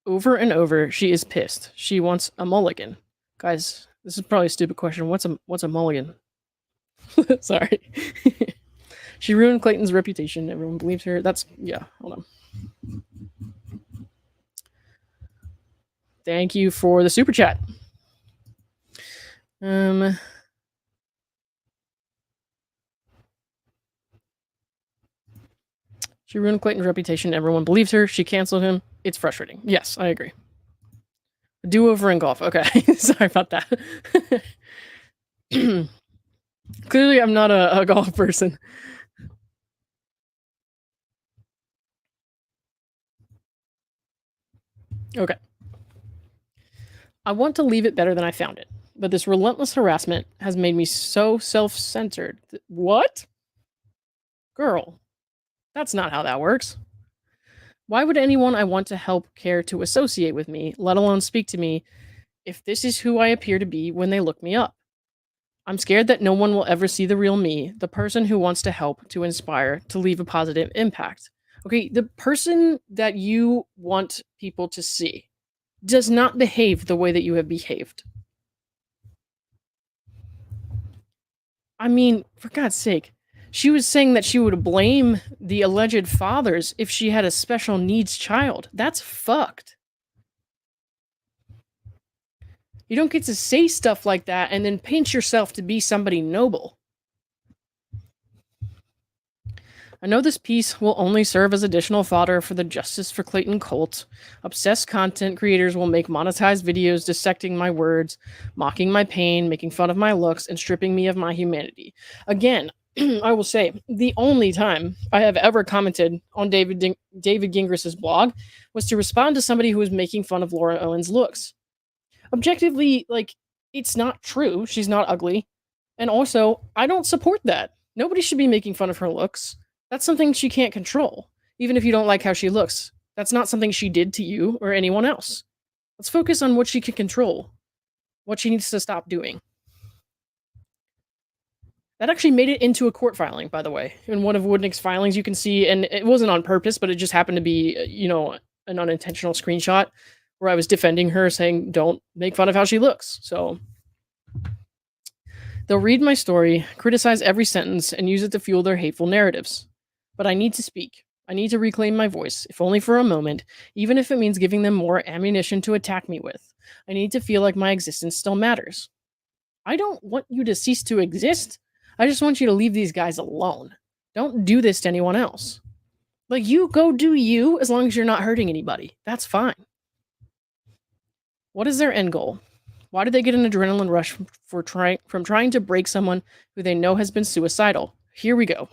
over and over she is pissed. She wants a mulligan. Guys, this is probably a stupid question. What's a mulligan? Sorry. She ruined Clayton's reputation. Everyone believes her. That's yeah, hold on. Thank you for the super chat. Um She ruined Clayton's reputation. Everyone believes her. She canceled him. It's frustrating. Yes, I agree. Do over in golf. Okay. Sorry about that. Clearly, I'm not a golf person. Okay. I want to leave it better than I found it, but this relentless harassment has made me so self centered. What? Girl, that's not how that works. Why would anyone I want to help care to associate with me, let alone speak to me, if this is who I appear to be when they look me up? I'm scared that no one will ever see the real me, the person who wants to help, to inspire, to leave a positive impact. Okay, the person that you want people to see does not behave the way that you have behaved. I mean, for God's sake, she was saying that she would blame the alleged fathers if she had a special needs child. That's fucked. You don't get to say stuff like that and then paint yourself to be somebody noble. I know this piece will only serve as additional fodder for the Justice for Clayton cult. Obsessed content creators will make monetized videos dissecting my words, mocking my pain, making fun of my looks, and stripping me of my humanity. Again, I will say the only time I have ever commented on David Gingras' blog was to respond to somebody who was making fun of Laura Owens' looks. Objectively, like, it's not true. She's not ugly. And also, I don't support that. Nobody should be making fun of her looks. That's something she can't control, even if you don't like how she looks. That's not something she did to you or anyone else. Let's focus on what she can control, what she needs to stop doing. That actually made it into a court filing, by the way. In one of Woodnick's filings, you can see, and it wasn't on purpose, but it just happened to be, an unintentional screenshot where I was defending her, saying, don't make fun of how she looks. So they'll read my story, criticize every sentence, and use it to fuel their hateful narratives. But I need to speak. I need to reclaim my voice, if only for a moment, even if it means giving them more ammunition to attack me with. I need to feel like my existence still matters. I don't want you to cease to exist. I just want you to leave these guys alone. Don't do this to anyone else. Like, you go do you as long as you're not hurting anybody. That's fine. What is their end goal? Why do they get an adrenaline rush from trying to break someone who they know has been suicidal? Here we go.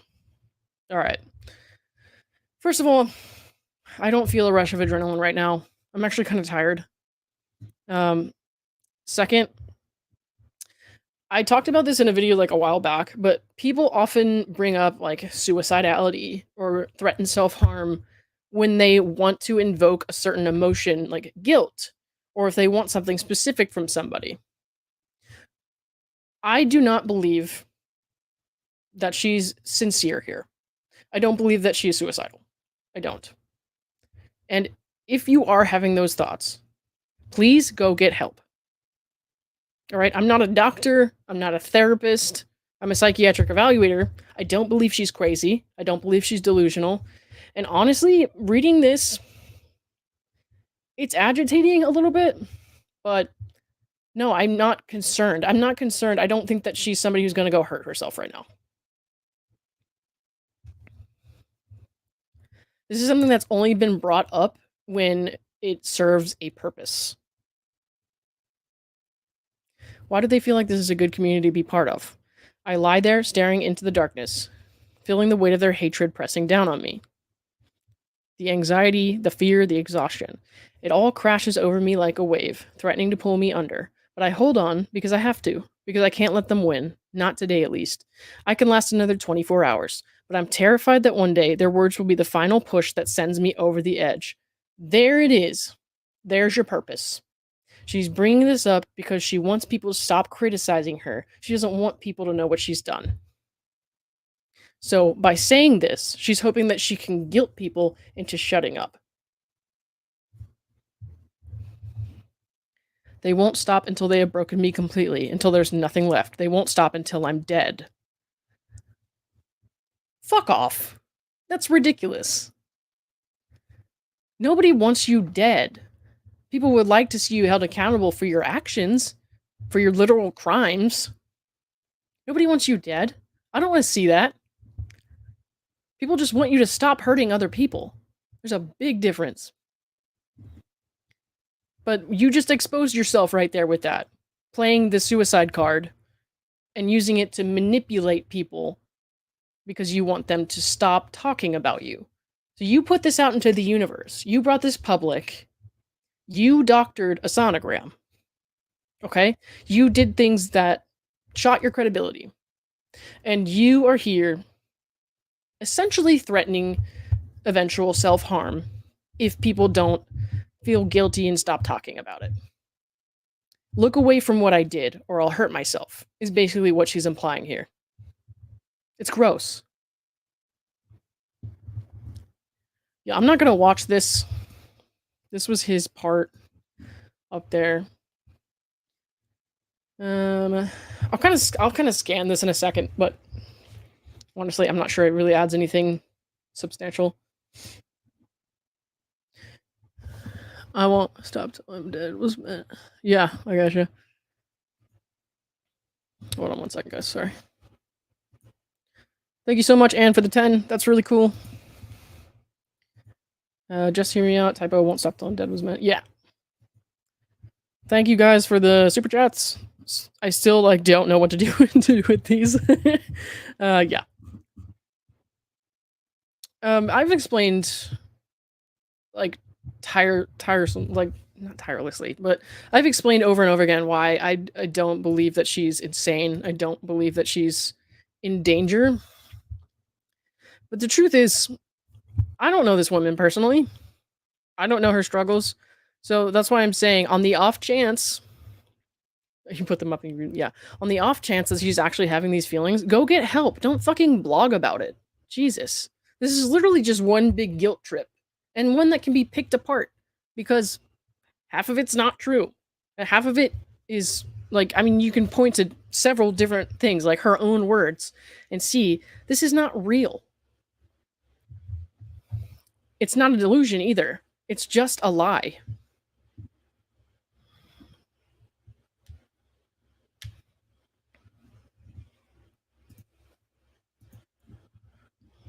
All right. First of all, I don't feel a rush of adrenaline right now. I'm actually kind of tired. Second, I talked about this in a video like a while back, but people often bring up like suicidality or threaten self-harm when they want to invoke a certain emotion like guilt, or if they want something specific from somebody. I do not believe that she's sincere here. I don't believe that she is suicidal. I don't. And if you are having those thoughts, please go get help. All right, I'm not a doctor, I'm not a therapist, I'm a psychiatric evaluator. I don't believe she's crazy. I don't believe she's delusional. And honestly, reading this, it's agitating a little bit, but no, I'm not concerned. I'm not concerned. I don't think that she's somebody who's going to go hurt herself right now. This is something that's only been brought up when it serves a purpose. Why do they feel like this is a good community to be part of? I lie there staring into the darkness, feeling the weight of their hatred pressing down on me. The anxiety, the fear, the exhaustion. It all crashes over me like a wave, threatening to pull me under. But I hold on because I have to, because I can't let them win. Not today, at least. I can last another 24 hours, but I'm terrified that one day their words will be the final push that sends me over the edge. There it is. There's your purpose. She's bringing this up because she wants people to stop criticizing her. She doesn't want people to know what she's done. So by saying this, she's hoping that she can guilt people into shutting up. They won't stop until they have broken me completely, until there's nothing left. They won't stop until I'm dead. Fuck off. That's ridiculous. Nobody wants you dead. People would like to see you held accountable for your actions, for your literal crimes. Nobody wants you dead. I don't want to see that. People just want you to stop hurting other people. There's a big difference. But you just exposed yourself right there with that. Playing the suicide card and using it to manipulate people because you want them to stop talking about you. So you put this out into the universe. You brought this public. You doctored a sonogram. Okay? You did things that shot your credibility. And you are here essentially threatening eventual self-harm if people don't feel guilty and stop talking about it. Look away from what I did, or I'll hurt myself, is basically what she's implying here. It's gross. Yeah, I'm not gonna watch this. This was his part up there. I'll kind of scan this in a second, but honestly, I'm not sure it really adds anything substantial. I won't stop till I'm dead. Was meant. Yeah, I gotcha. Hold on one second, guys. Sorry. Thank you so much, Anne, for the 10. That's really cool. Just hear me out. Typo won't stop till I'm dead was meant. Yeah. Thank you guys for the super chats. I still don't know what to do with these. Yeah. I've explained tiresome, not tirelessly, but I've explained over and over again why I don't believe that she's insane. I don't believe that she's in danger. But the truth is, I don't know this woman personally. I don't know her struggles. So that's why I'm saying, on the off chance, you put them up in, yeah, on the off chance that she's actually having these feelings, go get help. Don't fucking blog about it. Jesus. This is literally just one big guilt trip, and one that can be picked apart, because half of it's not true. And half of it is, you can point to several different things, like her own words, and see, this is not real. It's not a delusion either. It's just a lie.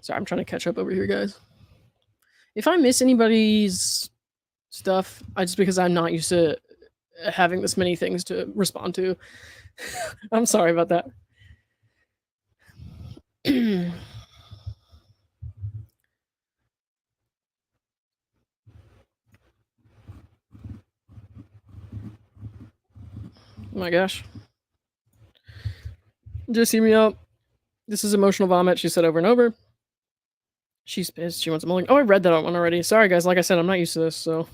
Sorry, I'm trying to catch up over here, guys. If I miss anybody's stuff, just because I'm not used to having this many things to respond to, I'm sorry about that. Oh my gosh. Just hear me out. This is emotional vomit, she said over and over. She's pissed. She wants a mulligan. Oh, I read that one already. Sorry, guys. Like I said, I'm not used to this, so.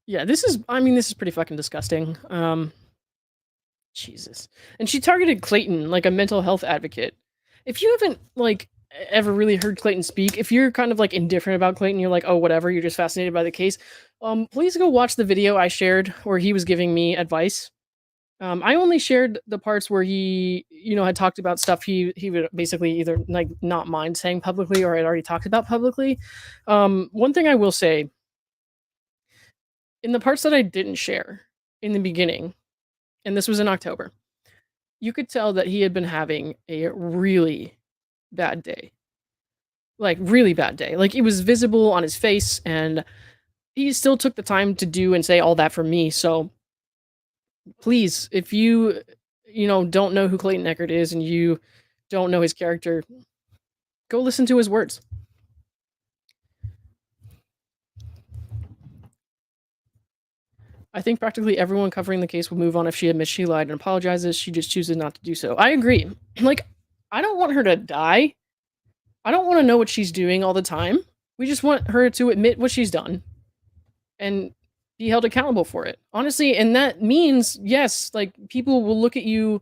Yeah, this is pretty fucking disgusting. Jesus. And she targeted Clayton, like a mental health advocate. If you haven't, ever really heard Clayton speak, if you're kind of, indifferent about Clayton, you're like, oh, whatever, you're just fascinated by the case, please go watch the video I shared where he was giving me advice. I only shared the parts where he, had talked about stuff he would basically either not mind saying publicly, or had already talked about publicly. One thing I will say, in the parts that I didn't share in the beginning, and this was in October, you could tell that he had been having a really bad day. Really bad day. It was visible on his face, and he still took the time to do and say all that for me. So please, if you don't know who Clayton Echard is and you don't know his character, go listen to his words. I think practically everyone covering the case will move on if she admits she lied and apologizes. She just chooses not to do so. I agree. I don't want her to die. I don't want to know what she's doing all the time. We just want her to admit what she's done and be held accountable for it. Honestly, and that means, yes, people will look at you,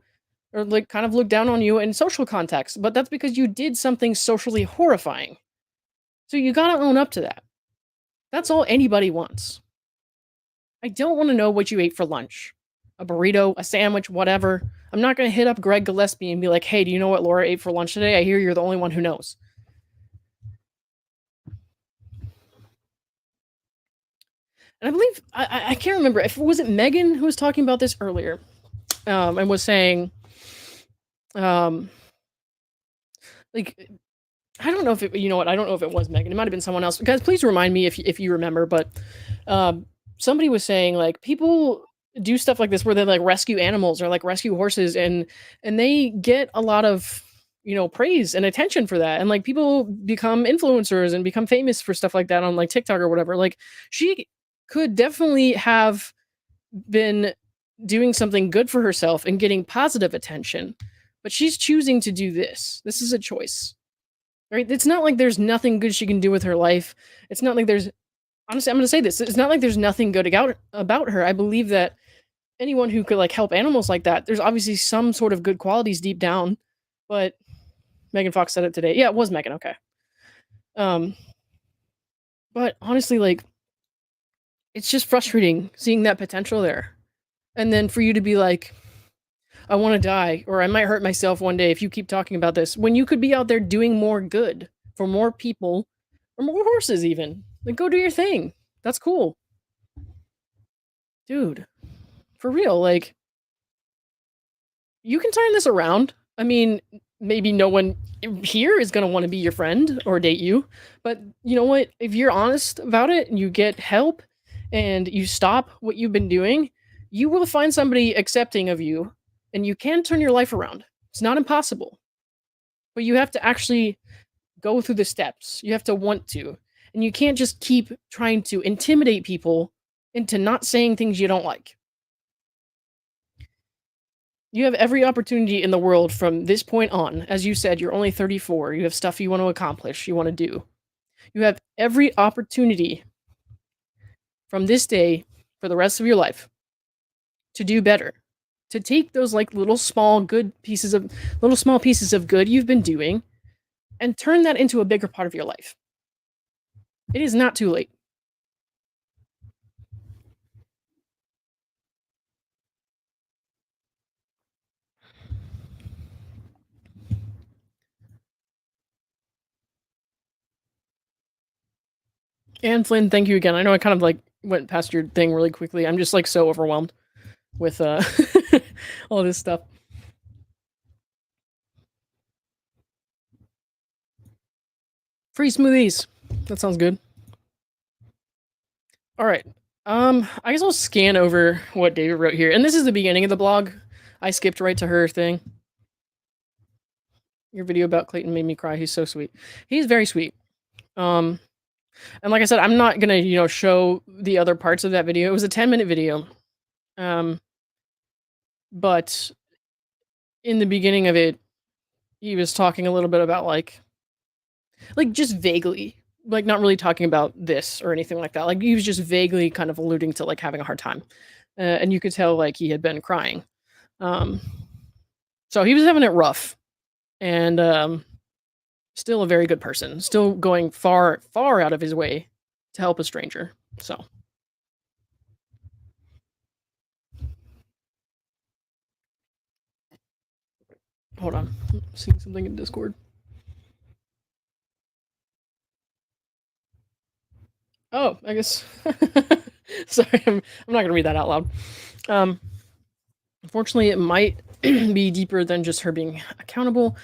or kind of look down on you in social context, but that's because you did something socially horrifying. So you gotta own up to that. That's all anybody wants. I don't want to know what you ate for lunch. A burrito, a sandwich, whatever. I'm not going to hit up Greg Gillespie and be like, hey, do you know what Laura ate for lunch today? I hear you're the only one who knows. And I believe, I can't remember, if was it Megan who was talking about this earlier, and was saying, um, like, I don't know if it, you know what, I don't know if it was Megan. It might have been someone else. Guys, please remind me if you remember, but somebody was saying, like, people do stuff like this where they like rescue animals or like rescue horses, and they get a lot of praise and attention for that, and like people become influencers and become famous for stuff like that on like TikTok or whatever. Like, she could definitely have been doing something good for herself and getting positive attention, but she's choosing to do this. This is a choice, right? It's not like there's nothing good she can do with her life. It's not like there's, honestly, I'm going to say this. It's not like there's nothing good about her. I believe that anyone who could like help animals like that, there's obviously some sort of good qualities deep down. But Megan Fox said it today. Yeah, it was Megan. Okay. Um, but honestly, like, it's just frustrating seeing that potential there, and then for you to be like, I want to die, or I might hurt myself one day if you keep talking about this, when you could be out there doing more good for more people or more horses, even. Like, go do your thing. That's cool, dude. For real, like, you can turn this around. I mean, maybe no one here is going to want to be your friend or date you, but you know what? If you're honest about it and you get help and you stop what you've been doing, you will find somebody accepting of you, and you can turn your life around. It's not impossible, but you have to actually go through the steps. You have to want to, and you can't just keep trying to intimidate people into not saying things you don't like. You have every opportunity in the world from this point on. As you said, you're only 34. You have stuff you want to accomplish, you want to do. You have every opportunity from this day for the rest of your life to do better. To take those like little small pieces of good you've been doing and turn that into a bigger part of your life. It is not too late. And Flynn, thank you again. I know I kind of like went past your thing really quickly. I'm just like so overwhelmed with all this stuff. Free smoothies. That sounds good. All right. I guess I'll scan over what David wrote here. And this is the beginning of the blog. I skipped right to her thing. Your video about Clayton made me cry. He's so sweet. He's very sweet. And like I said, I'm not gonna, show the other parts of that video. It was a 10-minute video. But in the beginning of it, he was talking a little bit about like just vaguely, like not really talking about this or anything like that. Like, he was just vaguely kind of alluding to like having a hard time, and you could tell like he had been crying. Um, so he was having it rough, and still a very good person, still going far out of his way to help a stranger. So hold on, I'm seeing something in Discord. Oh, I guess. Sorry, I'm not gonna read that out loud. Um, Unfortunately, it might be deeper than just her being accountable.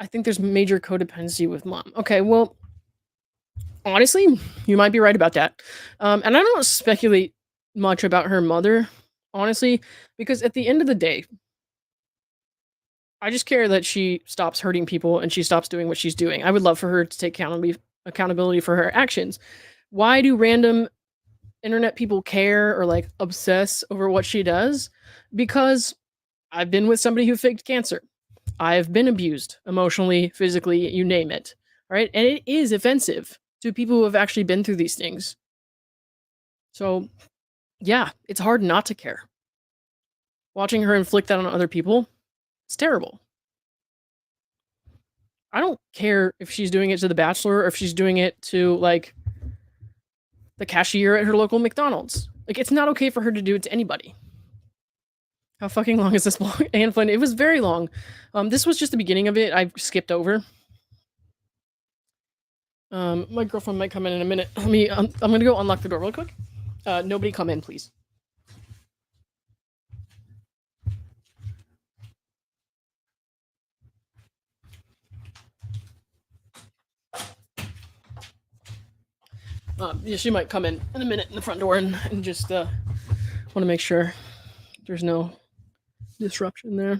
I think there's major codependency with mom. Okay, well, honestly, you might be right about that. And I don't speculate much about her mother, honestly, because at the end of the day, I just care that she stops hurting people and she stops doing what she's doing. I would love for her to take accountability for her actions. Why do random internet people care or like obsess over what she does? Because I've been with somebody who faked cancer. I've been abused emotionally, physically, you name it. Right? And it is offensive to people who have actually been through these things. So, yeah, it's hard not to care. Watching her inflict that on other people, it's terrible. I don't care if she's doing it to The Bachelor or if she's doing it to like the cashier at her local McDonald's. Like, it's not okay for her to do it to anybody. How fucking long is this blog? Anne Flynn. It was very long. This was just the beginning of it. I skipped over. My girlfriend might come in a minute. Let me. I'm gonna go unlock the door real quick. Nobody come in, please. Yeah, she might come in a minute in the front door and just want to make sure there's no disruption there.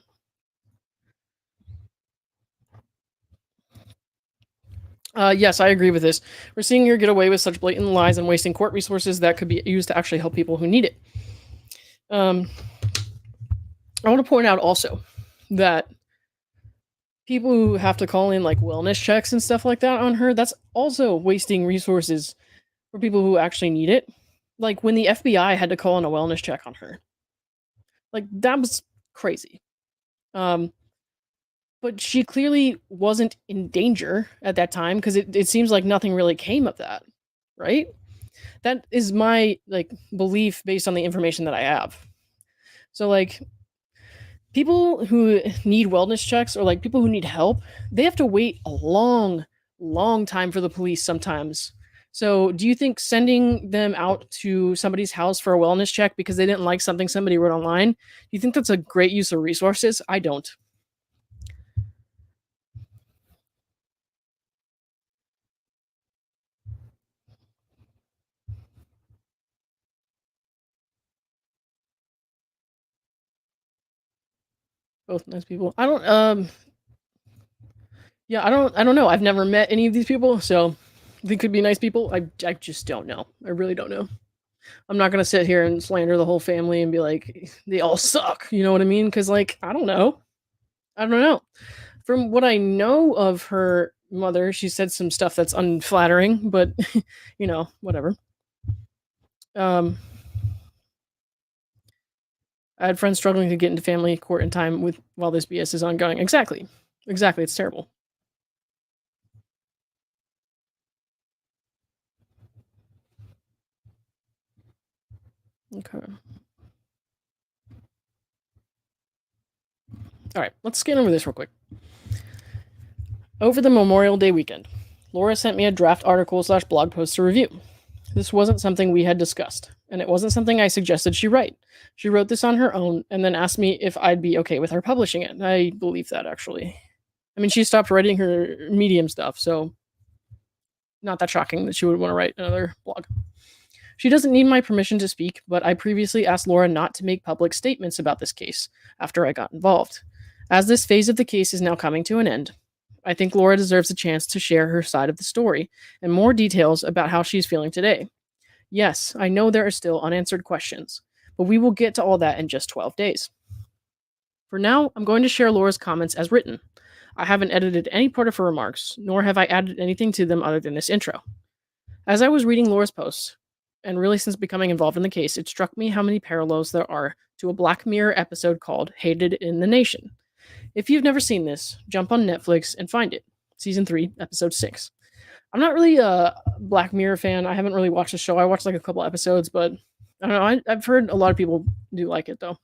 Yes, I agree with this. We're seeing her get away with such blatant lies and wasting court resources that could be used to actually help people who need it. I want to point out also that people who have to call in like wellness checks and stuff like that on her, that's also wasting resources for people who actually need it. Like when the FBI had to call in a wellness check on her. Like that was crazy. But she clearly wasn't in danger at that time because it seems like nothing really came of that, right? That is my like belief based on the information that I have. So like people who need wellness checks or like people who need help, they have to wait a long time for the police sometimes. So do you think sending them out to somebody's house for a wellness check because they didn't like something somebody wrote online, do you think that's a great use of resources? I don't. Both nice people. I don't yeah, I don't know. I've never met any of these people, so they could be nice people. I just don't know. I really don't know. I'm not gonna sit here and slander the whole family and be like they all suck. You know what I mean? Because like I don't know. I don't know. From what I know of her mother, she said some stuff that's unflattering, but whatever. Um, I had friends struggling to get into family court in time with while this BS is ongoing. Exactly. Exactly. It's terrible. Okay. All right, let's scan over this real quick. Over the Memorial Day weekend, Laura sent me a draft article slash blog post to review. This wasn't something we had discussed, and it wasn't something I suggested she write. She wrote this on her own and then asked me if I'd be okay with her publishing it. I believe that, actually. I mean, she stopped writing her Medium stuff, so not that shocking that she would want to write another blog. She doesn't need my permission to speak, but I previously asked Laura not to make public statements about this case after I got involved. As this phase of the case is now coming to an end, I think Laura deserves a chance to share her side of the story and more details about how she's feeling today. Yes, I know there are still unanswered questions, but we will get to all that in just 12 days. For now, I'm going to share Laura's comments as written. I haven't edited any part of her remarks, nor have I added anything to them other than this intro. As I was reading Laura's posts, and really since becoming involved in the case, it struck me how many parallels there are to a Black Mirror episode called Hated in the Nation. If you've never seen this, jump on Netflix and find it. Season 3, Episode 6. I'm not really a Black Mirror fan. I haven't really watched the show. I watched like a couple episodes, but I don't know. I've heard a lot of people do like it, though.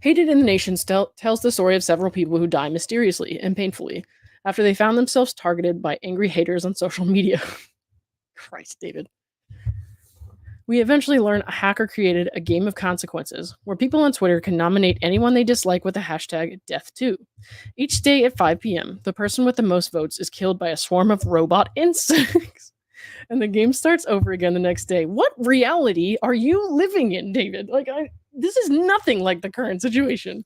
Hated in the Nation tells the story of several people who die mysteriously and painfully after they found themselves targeted by angry haters on social media. Christ, David. We eventually learn a hacker created a game of consequences where people on Twitter can nominate anyone they dislike with the hashtag #death2. Each day at 5 p.m., the person with the most votes is killed by a swarm of robot insects. And the game starts over again the next day. What reality are you living in, David? This is nothing like the current situation.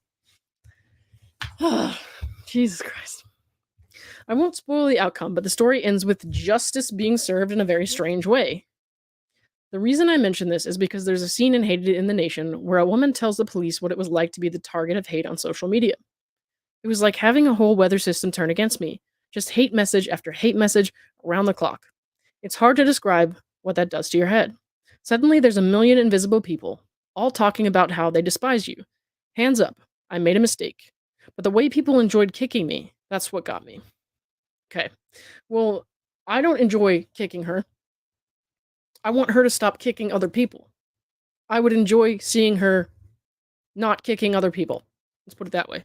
Jesus Christ. I won't spoil the outcome, but the story ends with justice being served in a very strange way. The reason I mention this is because there's a scene in Hated in the Nation where a woman tells the police what it was like to be the target of hate on social media. It was like having a whole weather system turn against me. Just hate message after hate message around the clock. It's hard to describe what that does to your head. Suddenly there's a million invisible people, all talking about how they despise you. Hands up, I made a mistake. But the way people enjoyed kicking me, That's what got me. Okay. Well, I don't enjoy kicking her. I want her to stop kicking other people. I would enjoy seeing her not kicking other people. Let's put it that way.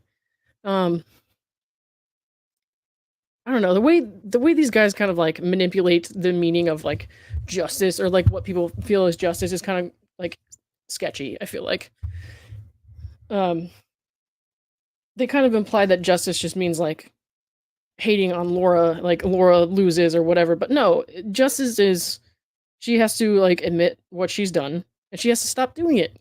Um, I don't know, the way these guys kind of like manipulate the meaning of like justice or like what people feel is justice is kind of like sketchy, I feel like. Um, they kind of imply that justice just means like hating on Laura, like Laura loses or whatever, but no, justice is she has to like admit what she's done and she has to stop doing it.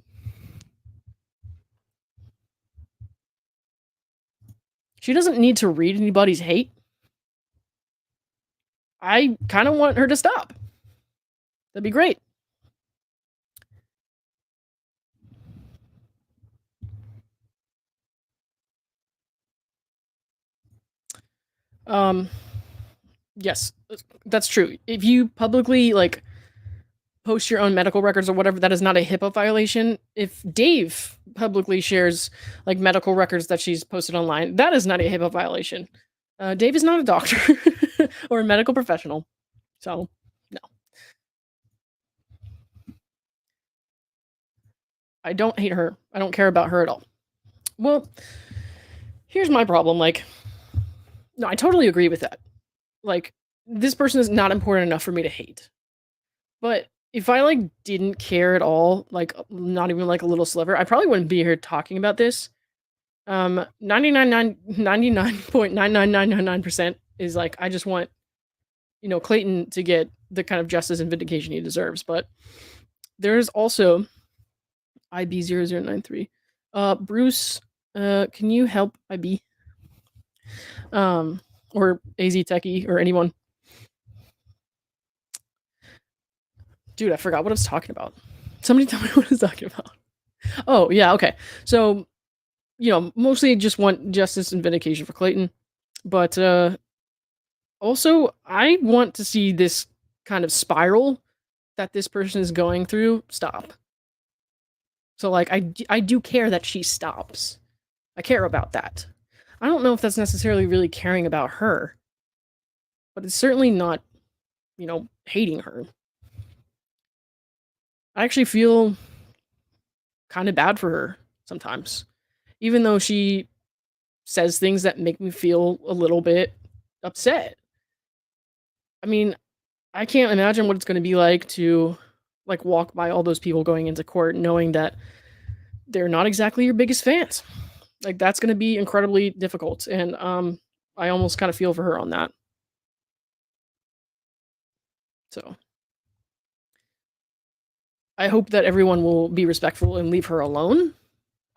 She doesn't need to read anybody's hate. I kind of want her to stop. That'd be great. Um, yes, that's true. If you publicly like post your own medical records or whatever, that is not a HIPAA violation. If Dave publicly shares like medical records that she's posted online, that is not a HIPAA violation. Dave is not a doctor or a medical professional, so no, I don't hate her. I don't care about her at all. Well, here's my problem. Like, no, I totally agree with that. Like, this person is not important enough for me to hate. But if I like didn't care at all, like not even like a little sliver, I probably wouldn't be here talking about this. 99.99999% is like I just want, Clayton to get the kind of justice and vindication he deserves. But there's also IB0093. Bruce, can you help IB? Or AZ Techie or anyone. Dude, I forgot what I was talking about. Somebody tell me what I was talking about. Oh, yeah, okay. So, mostly just want justice and vindication for Clayton. But also, I want to see this kind of spiral that this person is going through stop. So, like, I do care that she stops. I care about that. I don't know if that's necessarily really caring about her, but it's certainly not, hating her. I actually feel kind of bad for her sometimes, even though she says things that make me feel a little bit upset. I mean, I can't imagine what it's going to be like to like walk by all those people going into court knowing that they're not exactly your biggest fans. Like that's going to be incredibly difficult and I almost kind of feel for her on that. So, I hope that everyone will be respectful and leave her alone.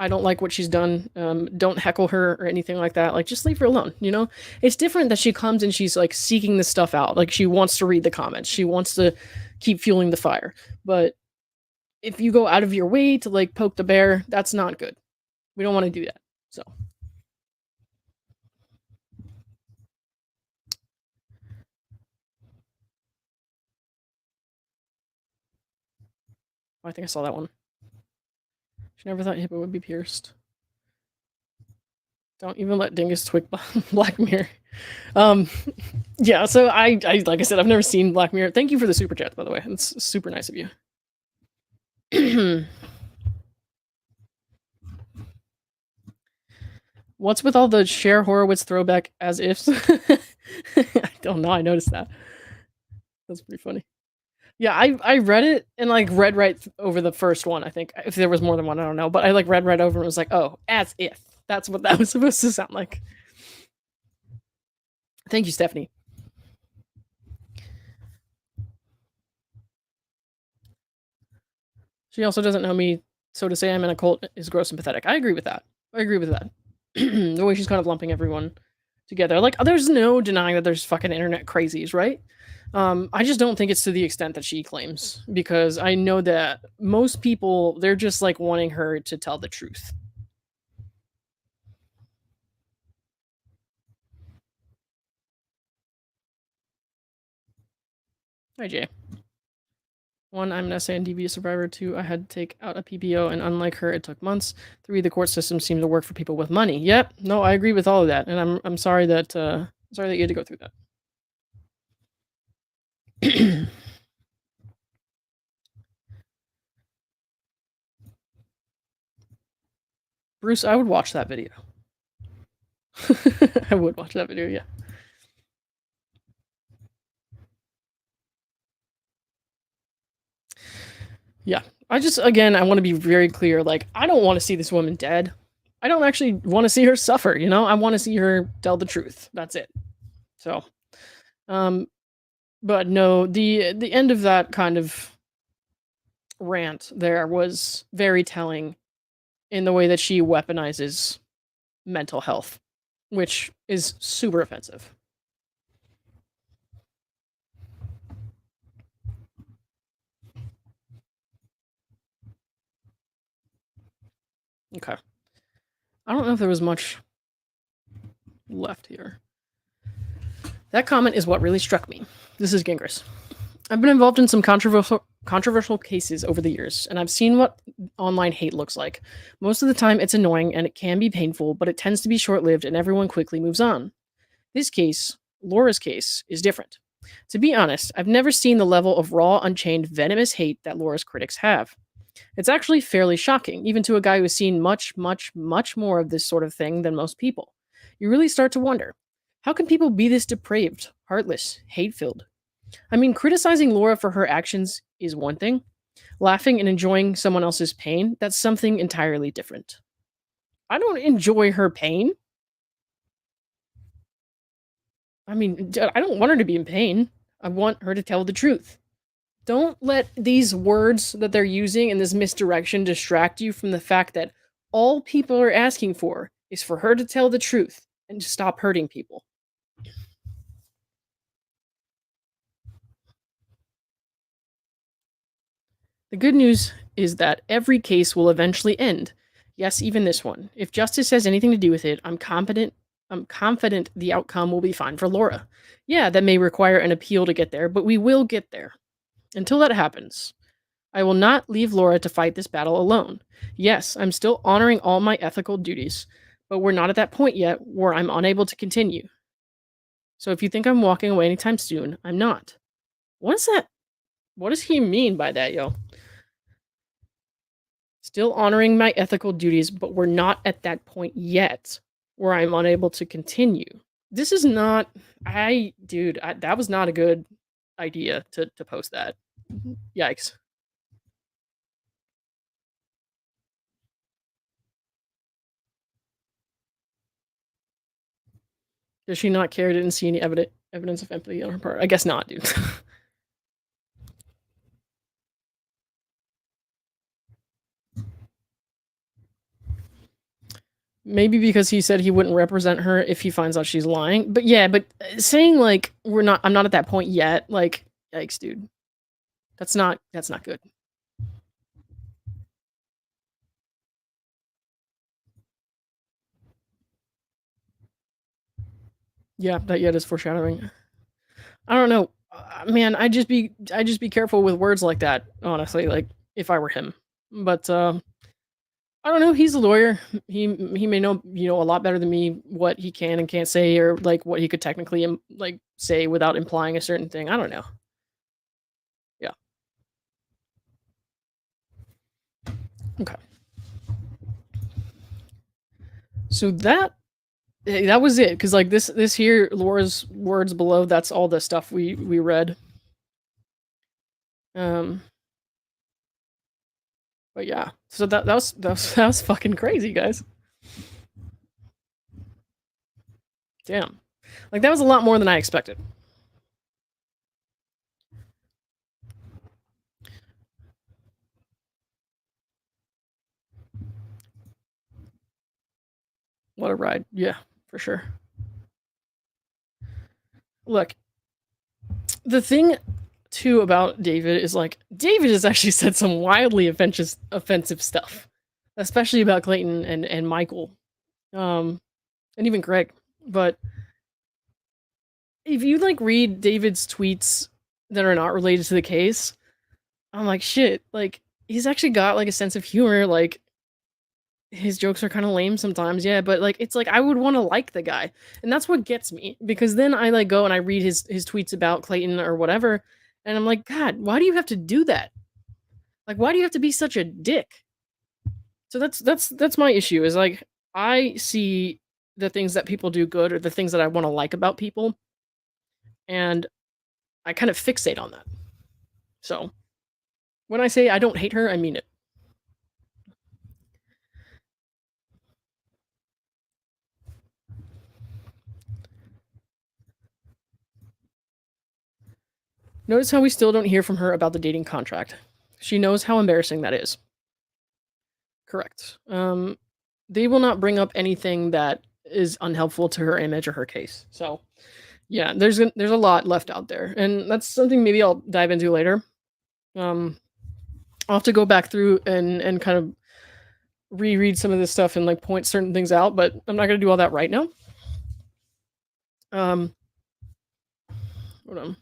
I don't like what she's done. Don't heckle her or anything like that. Like, just leave her alone. It's different that she comes and she's like seeking this stuff out. Like, she wants to read the comments. She wants to keep fueling the fire. But if you go out of your way to like poke the bear, that's not good. We don't want to do that. So, I think I saw that one. She never thought Hippo would be pierced. Don't even let Dingus twig Black Mirror. Um, yeah. So I like I said, I've never seen Black Mirror. Thank you for the super chat, by the way. It's super nice of you. What's with all the Cher Horowitz throwback as ifs? I don't know. I noticed that. That's pretty funny. Yeah, I read it and like read right over the first one. I think if there was more than one, I don't know. But I like read right over and was like, oh, as if that's what that was supposed to sound like. Thank you, Stephanie. She also doesn't know me, so to say I'm in a cult is gross and pathetic. I agree with that. I agree with that. The way she's kind of lumping everyone together. Like, there's no denying that there's fucking internet crazies, right? I just don't think it's to the extent that she claims because I know that most people they're just like wanting her to tell the truth. Hi, Jay. 1, I'm an SANDV survivor. 2, I had to take out a PPO, and unlike her, it took months. 3, the court system seemed to work for people with money. Yep, no, I agree with all of that, and I'm sorry that you had to go through that. Bruce, I would watch that video. I would watch that video, yeah. Yeah. I just, again, I want to be very clear. Like, I don't want to see this woman dead. I don't actually want to see her suffer, you know? I want to see her tell the truth. That's it. So, um, but no, the end of that kind of rant there was very telling in the way that she weaponizes mental health, which is super offensive. Okay. I don't know if there was much left here. That comment is what really struck me. This is Gingras. I've been involved in some controversial cases over the years, and I've seen what online hate looks like. Most of the time, it's annoying and it can be painful, but it tends to be short lived and everyone quickly moves on. This case, Laura's case, is different. To be honest, I've never seen the level of raw, unchained, venomous hate that Laura's critics have. It's actually fairly shocking, even to a guy who's seen much, much, much more of this sort of thing than most people. You really start to wonder, how can people be this depraved, heartless, hate filled? I mean, criticizing Laura for her actions is one thing. Laughing and enjoying someone else's pain, that's something entirely different. I don't enjoy her pain. I mean, I don't want her to be in pain. I want her to tell the truth. Don't let these words that they're using in this misdirection distract you from the fact that all people are asking for is for her to tell the truth and to stop hurting people. The good news is that every case will eventually end. Yes, even this one. If justice has anything to do with it, I'm confident the outcome will be fine for Laura. Yeah, that may require an appeal to get there, but we will get there. Until that happens, I will not leave Laura to fight this battle alone. Yes, I'm still honoring all my ethical duties, but we're not at that point yet where I'm unable to continue. So if you think I'm walking away anytime soon, I'm not. What is that? What does he mean by that, yo? Still honoring my ethical duties, but we're not at that point yet where I'm unable to continue. This is not. That was not a good idea to post that. Yikes. Does she not care? Didn't see any evidence of empathy on her part? I guess not, dude. Maybe because he said he wouldn't represent her if he finds out she's lying. But yeah, but saying like I'm not at that point yet, like yikes, dude. That's not good. Yeah, that yet is foreshadowing. I don't know. Man, I just be careful with words like that, honestly, like if I were him. But I don't know, he's a lawyer. He may know, a lot better than me what he can and can't say or like what he could technically like say without implying a certain thing. I don't know. Yeah. Okay. So that was it cuz like this here Laura's words below, that's all the stuff we read. Um but yeah. So that was fucking crazy, guys. Damn. Like that was a lot more than I expected. What a ride. Yeah, for sure. Look, the thing too about David is like David has actually said some wildly offensive stuff, especially about Clayton and Michael, and even Greg. But if you like read David's tweets that are not related to the case, I'm like, shit, like he's actually got like a sense of humor. Like his jokes are kind of lame sometimes, yeah, but like it's like I would want to like the guy, and that's what gets me because then I like go and I read his tweets about Clayton or whatever, and I'm like, God, why do you have to do that? Like, why do you have to be such a dick? So that's my issue. Is like I see the things that people do good or the things that I want to like about people, and I kind of fixate on that. So when I say I don't hate her, I mean it. Notice how we still don't hear from her about the dating contract. She knows how embarrassing that is. Correct. They will not bring up anything that is unhelpful to her image or her case. So, yeah, there's a lot left out there, and that's something maybe I'll dive into later. Um, I'll have to go back through and kind of reread some of this stuff and like point certain things out, but I'm not gonna do all that right now. Um, hold on.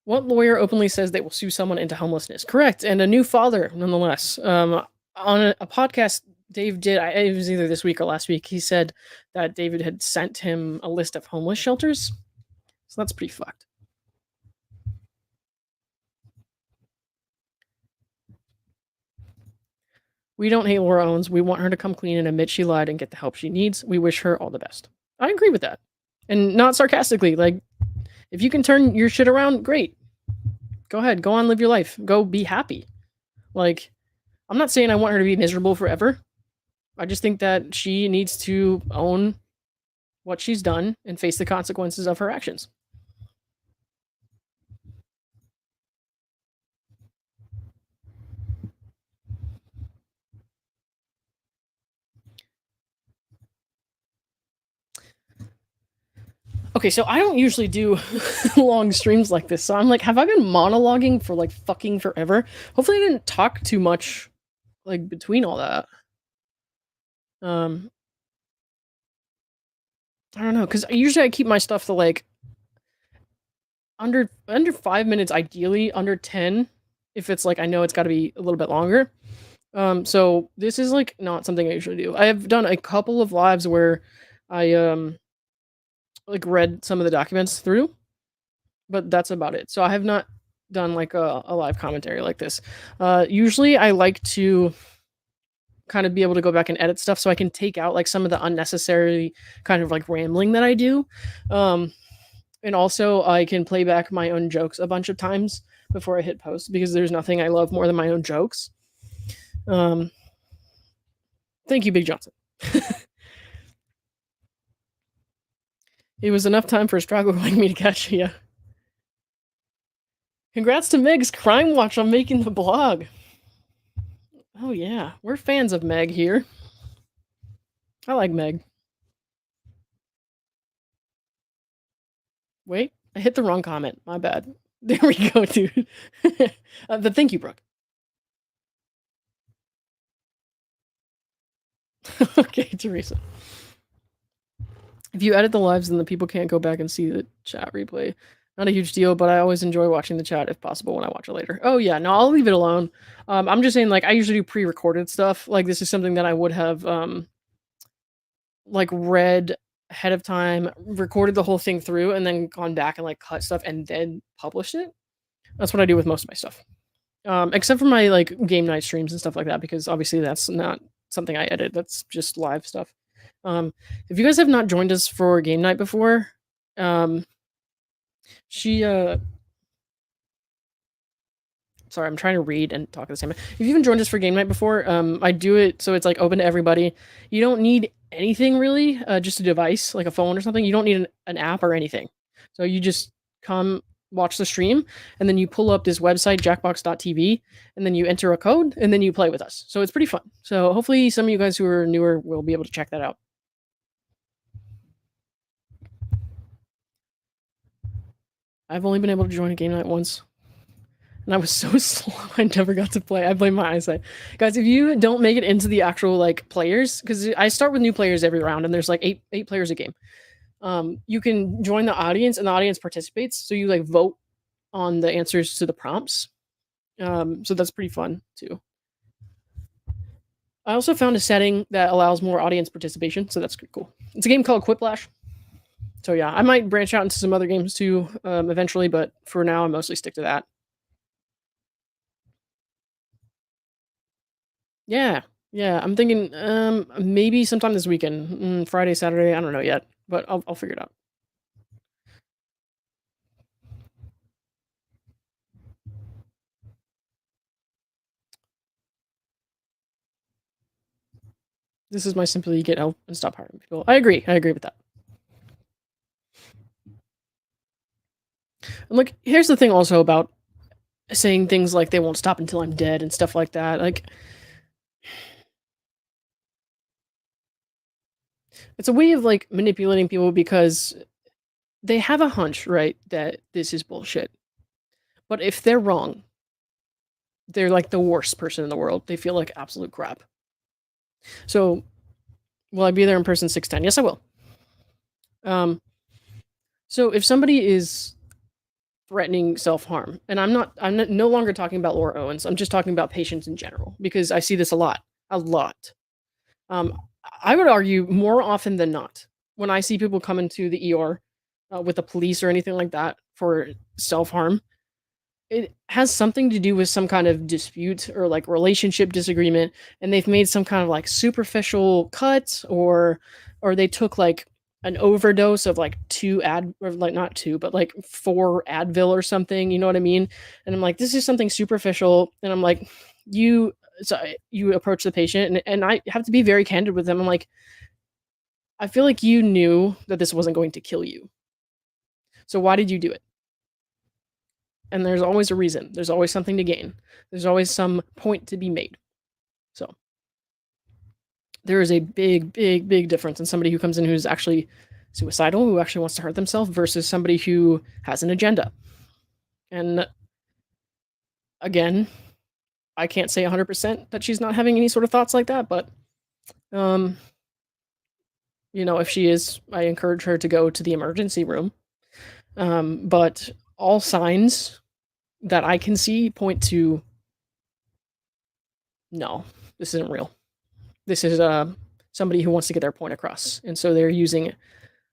What lawyer openly says they will sue someone into homelessness? Correct, and a new father, nonetheless. On a podcast Dave did, it was either this week or last week, he said that David had sent him a list of homeless shelters. So that's pretty fucked. We don't hate Laura Owens. We want her to come clean and admit she lied and get the help she needs. We wish her all the best. I agree with that. And not sarcastically. Like, if you can turn your shit around, great. Go ahead. Go on, live your life. Go be happy. Like, I'm not saying I want her to be miserable forever. I just think that she needs to own what she's done and face the consequences of her actions. Okay, so I don't usually do long streams like this. So I'm like, have I been monologuing for like fucking forever? Hopefully I didn't talk too much like between all that. Um I don't know, because usually I keep my stuff to like under 5 minutes, ideally under 10, if it's like I know it's got to be a little bit longer. So this is like not something I usually do. I have done a couple of lives where I like read some of the documents through, but that's about it. So I have not done like a live commentary like this. Usually I like to kind of be able to go back and edit stuff so I can take out like some of the unnecessary kind of like rambling that I do. Um, and also I can play back my own jokes a bunch of times before I hit post because there's nothing I love more than my own jokes. Um, thank you, Big Johnson. It was enough time for a struggle like me to catch you. Congrats to Meg's Crime Watch on making the blog. Oh yeah, we're fans of Meg here. I like Meg. Wait, I hit the wrong comment. My bad. There we go, dude. But thank you, Brooke. Okay, Teresa. If you edit the lives, then the people can't go back and see the chat replay. Not a huge deal, but I always enjoy watching the chat if possible when I watch it later. Oh yeah, no, I'll leave it alone. I'm just saying, like, I usually do pre-recorded stuff. Like, this is something that I would have like read ahead of time, recorded the whole thing through, and then gone back and like cut stuff and then published it. That's what I do with most of my stuff. Except for my like game night streams and stuff like that, because obviously that's not something I edit. That's just live stuff. If you guys have not joined us for game night before, um, she sorry, I'm trying to read and talk at the same time. If you haven't joined us for game night before, I do it so it's like open to everybody. You don't need anything really, just a device like a phone or something. You don't need an app or anything. So you just come watch the stream and then you pull up this website jackbox.tv and then you enter a code and then you play with us. So it's pretty fun. So hopefully some of you guys who are newer will be able to check that out. I've only been able to join a game night once. And I was so slow, I never got to play. I blame my eyesight. Guys, if you don't make it into the actual like players, because I start with new players every round, and there's like eight players a game. You can join the audience, and the audience participates. So you like vote on the answers to the prompts. So that's pretty fun too. I also found a setting that allows more audience participation, so that's pretty cool. It's a game called Quiplash. So yeah, I might branch out into some other games too eventually, but for now, I mostly stick to that. Yeah, yeah. I'm thinking maybe sometime this weekend, Friday, Saturday. I don't know yet, but I'll figure it out. This is my simply get help and stop hiring people. I agree. I agree with that. And like, here's the thing also about saying things like they won't stop until I'm dead and stuff like that. Like, it's a way of like manipulating people because they have a hunch, right, that this is bullshit. But if they're wrong, they're like the worst person in the world. They feel like absolute crap. So, will I be there in person 610? Yes, I will. Um, so if somebody is threatening self-harm, and I'm no longer talking about Laura Owens. I'm just talking about patients in general because I see this a lot. Um, I would argue more often than not when I see people come into the ER with the police or anything like that for self-harm, it has something to do with some kind of dispute or like relationship disagreement, and they've made some kind of like superficial cut, or they took like an overdose of like two ad or like not two but like four Advil or something, you know what I mean? And I'm like, this is something superficial, and I'm like, you you approach the patient, and I have to be very candid with them. I'm like, I feel like you knew that this wasn't going to kill you, so why did you do it? And there's always a reason. There's always something to gain. There's always some point to be made. So there is a big, big, big difference in somebody who comes in who's actually suicidal, who actually wants to hurt themselves, versus somebody who has an agenda. And again, I can't say 100% that she's not having any sort of thoughts like that, but um, if she is, I encourage her to go to the emergency room. But all signs that I can see point to no, this isn't real. This is somebody who wants to get their point across, and so they're using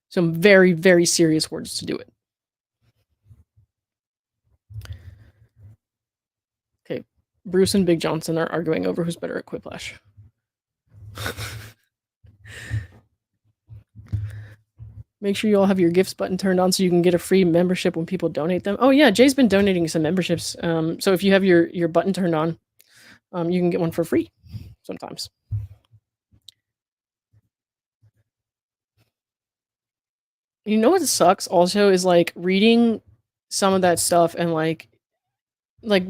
some very, very serious words to do it. Okay, Bruce and Big Johnson are arguing over who's better at Quiplash. Make sure you all have your gifts button turned on so you can get a free membership when people donate them. Oh yeah, Jay's been donating some memberships. So if you have your button turned on, you can get one for free sometimes. You know what sucks also is like reading some of that stuff and like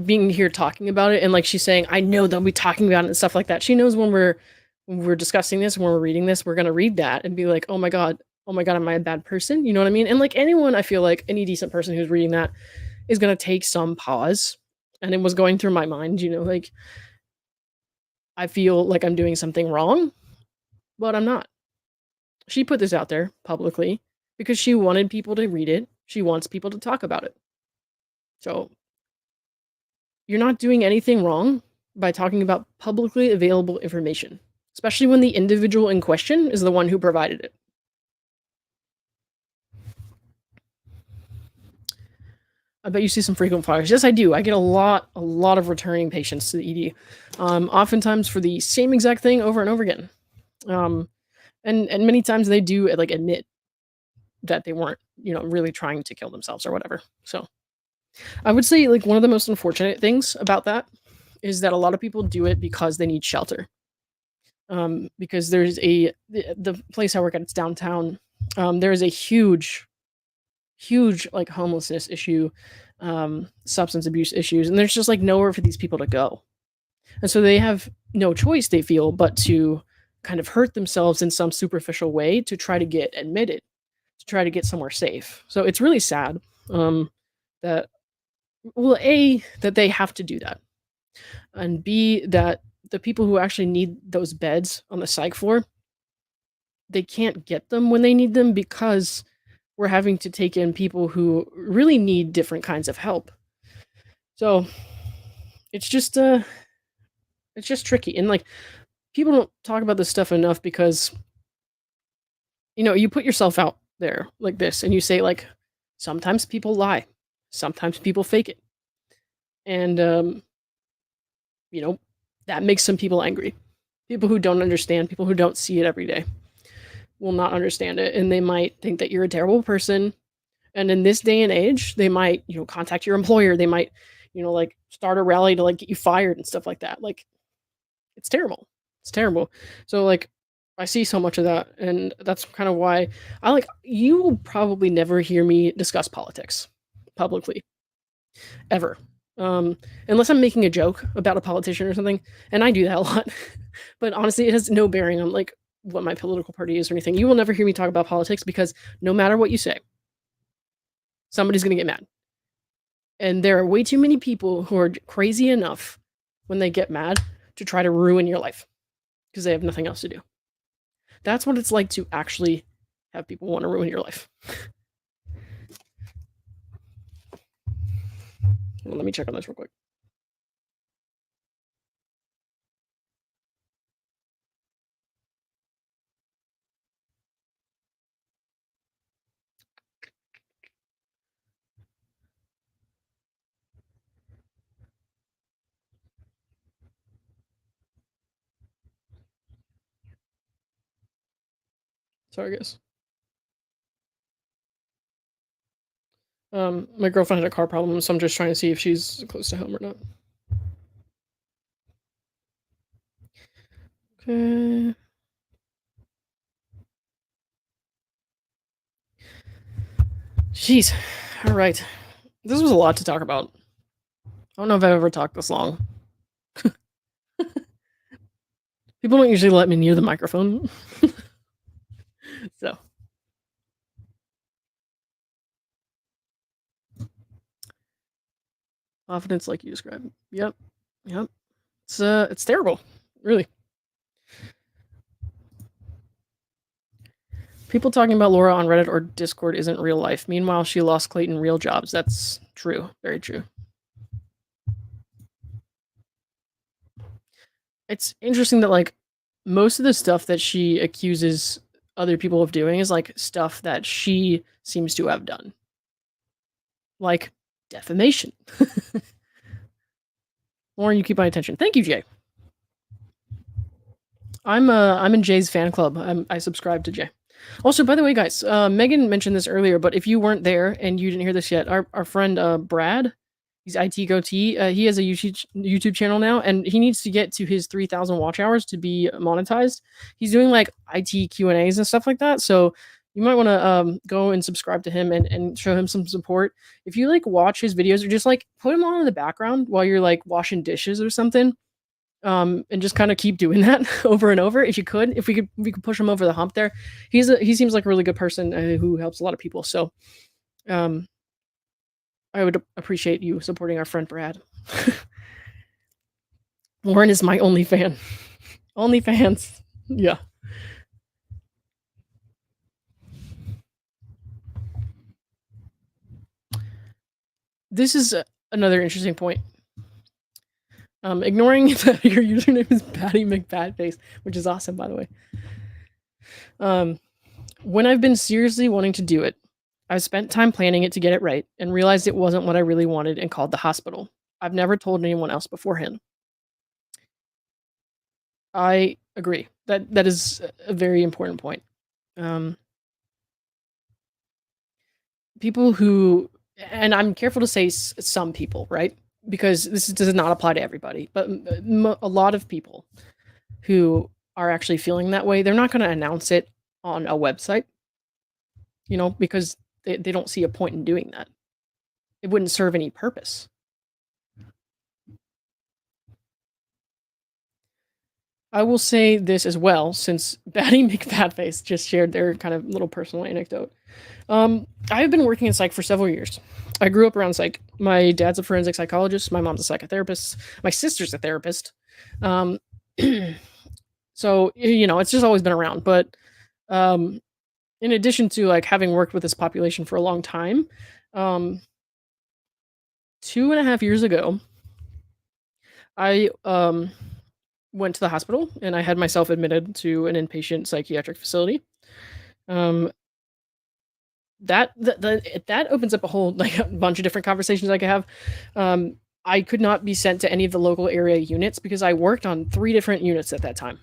being here talking about it, and like she's saying, I know they'll be talking about it and stuff like that. She knows when we're discussing this, when we're reading this, we're gonna read that and be like, oh my god, am I a bad person? You know what I mean? And like anyone, I feel like any decent person who's reading that is gonna take some pause. And it was going through my mind, like I feel like I'm doing something wrong, but I'm not. She put this out there publicly because she wanted people to read it. She wants people to talk about it. So you're not doing anything wrong by talking about publicly available information, especially when the individual in question is the one who provided it. I bet you see some frequent flyers. Yes, I do. I get a lot of returning patients to the ED, oftentimes for the same exact thing over and over again. Um, and many times they do like admit that they weren't, really trying to kill themselves or whatever. So I would say like one of the most unfortunate things about that is that a lot of people do it because they need shelter. Because there's the place I work at, it's downtown. There is a huge like homelessness issue, substance abuse issues, and there's just like nowhere for these people to go. And so they have no choice, they feel, but to kind of hurt themselves in some superficial way to try to get admitted, to try to get somewhere safe. So it's really sad that, well, A, that they have to do that, and B, that the people who actually need those beds on the psych floor, they can't get them when they need them because we're having to take in people who really need different kinds of help. So it's just it's just tricky, and like people don't talk about this stuff enough because you put yourself out there like this, and you say like sometimes people lie, sometimes people fake it, and you know that makes some people angry. People who don't understand, people who don't see it every day, will not understand it, and they might think that you're a terrible person. And in this day and age, they might, contact your employer. They might, like start a rally to like get you fired and stuff like that. Like it's terrible. It's terrible. So like I see so much of that, and that's kind of why you will probably never hear me discuss politics publicly ever. Unless I'm making a joke about a politician or something, and I do that a lot. But honestly, it has no bearing on like what my political party is or anything. You will never hear me talk about politics because no matter what you say, somebody's going to get mad. And there are way too many people who are crazy enough when they get mad to try to ruin your life because they have nothing else to do. That's what it's like to actually have people want to ruin your life. Well, let me check on this real quick. Sorry, guys. My girlfriend had a car problem, so I'm just trying to see if she's close to home or not. Okay. Jeez. All right. This was a lot to talk about. I don't know if I've ever talked this long. People don't usually let me near the microphone. So. Confidence like you described. Yep. Yep. It's terrible. Really. People talking about Laura on Reddit or Discord isn't real life. Meanwhile, she lost Clayton real jobs. That's true. Very true. It's interesting that like most of the stuff that she accuses other people of doing is like stuff that she seems to have done. Like defamation. Lauren, you keep my attention. Thank you, Jay. I'm in Jay's fan club. I subscribe to Jay. Also, by the way, guys, Megan mentioned this earlier, but if you weren't there and you didn't hear this yet, our friend Brad, he's IT Goatee. He has a YouTube channel now, and he needs to get to his 3,000 watch hours to be monetized. He's doing like IT Q&As and stuff like that. So you might want to go and subscribe to him and show him some support. If you like watch his videos or just like put him on in the background while you're like washing dishes or something, and just kind of keep doing that over and over. If you could, if we could push him over the hump there. He seems like a really good person who helps a lot of people. So, I would appreciate you supporting our friend Brad. Lauren is my only fan. Only fans. Yeah. This is another interesting point. Ignoring that your username is Patty McBadface, which is awesome, by the way. When I've been seriously wanting to do it, I've spent time planning it to get it right and realized it wasn't what I really wanted and called the hospital. I've never told anyone else beforehand. I agree. That is a very important point. People who, and I'm careful to say some people, right? Because this does not apply to everybody, but a lot of people who are actually feeling that way, they're not going to announce it on a website, because they don't see a point in doing that. It wouldn't serve any purpose. I will say this as well, since Batty McBadface just shared their kind of little personal anecdote. I've been working in psych for several years. I grew up around psych. My dad's a forensic psychologist. My mom's a psychotherapist. My sister's a therapist. So it's just always been around. But in addition to like having worked with this population for a long time, 2.5 years ago, I went to the hospital and I had myself admitted to an inpatient psychiatric facility. Um, that opens up a whole like a bunch of different conversations I could have. Um, I could not be sent to any of the local area units because I worked on 3 different units at that time,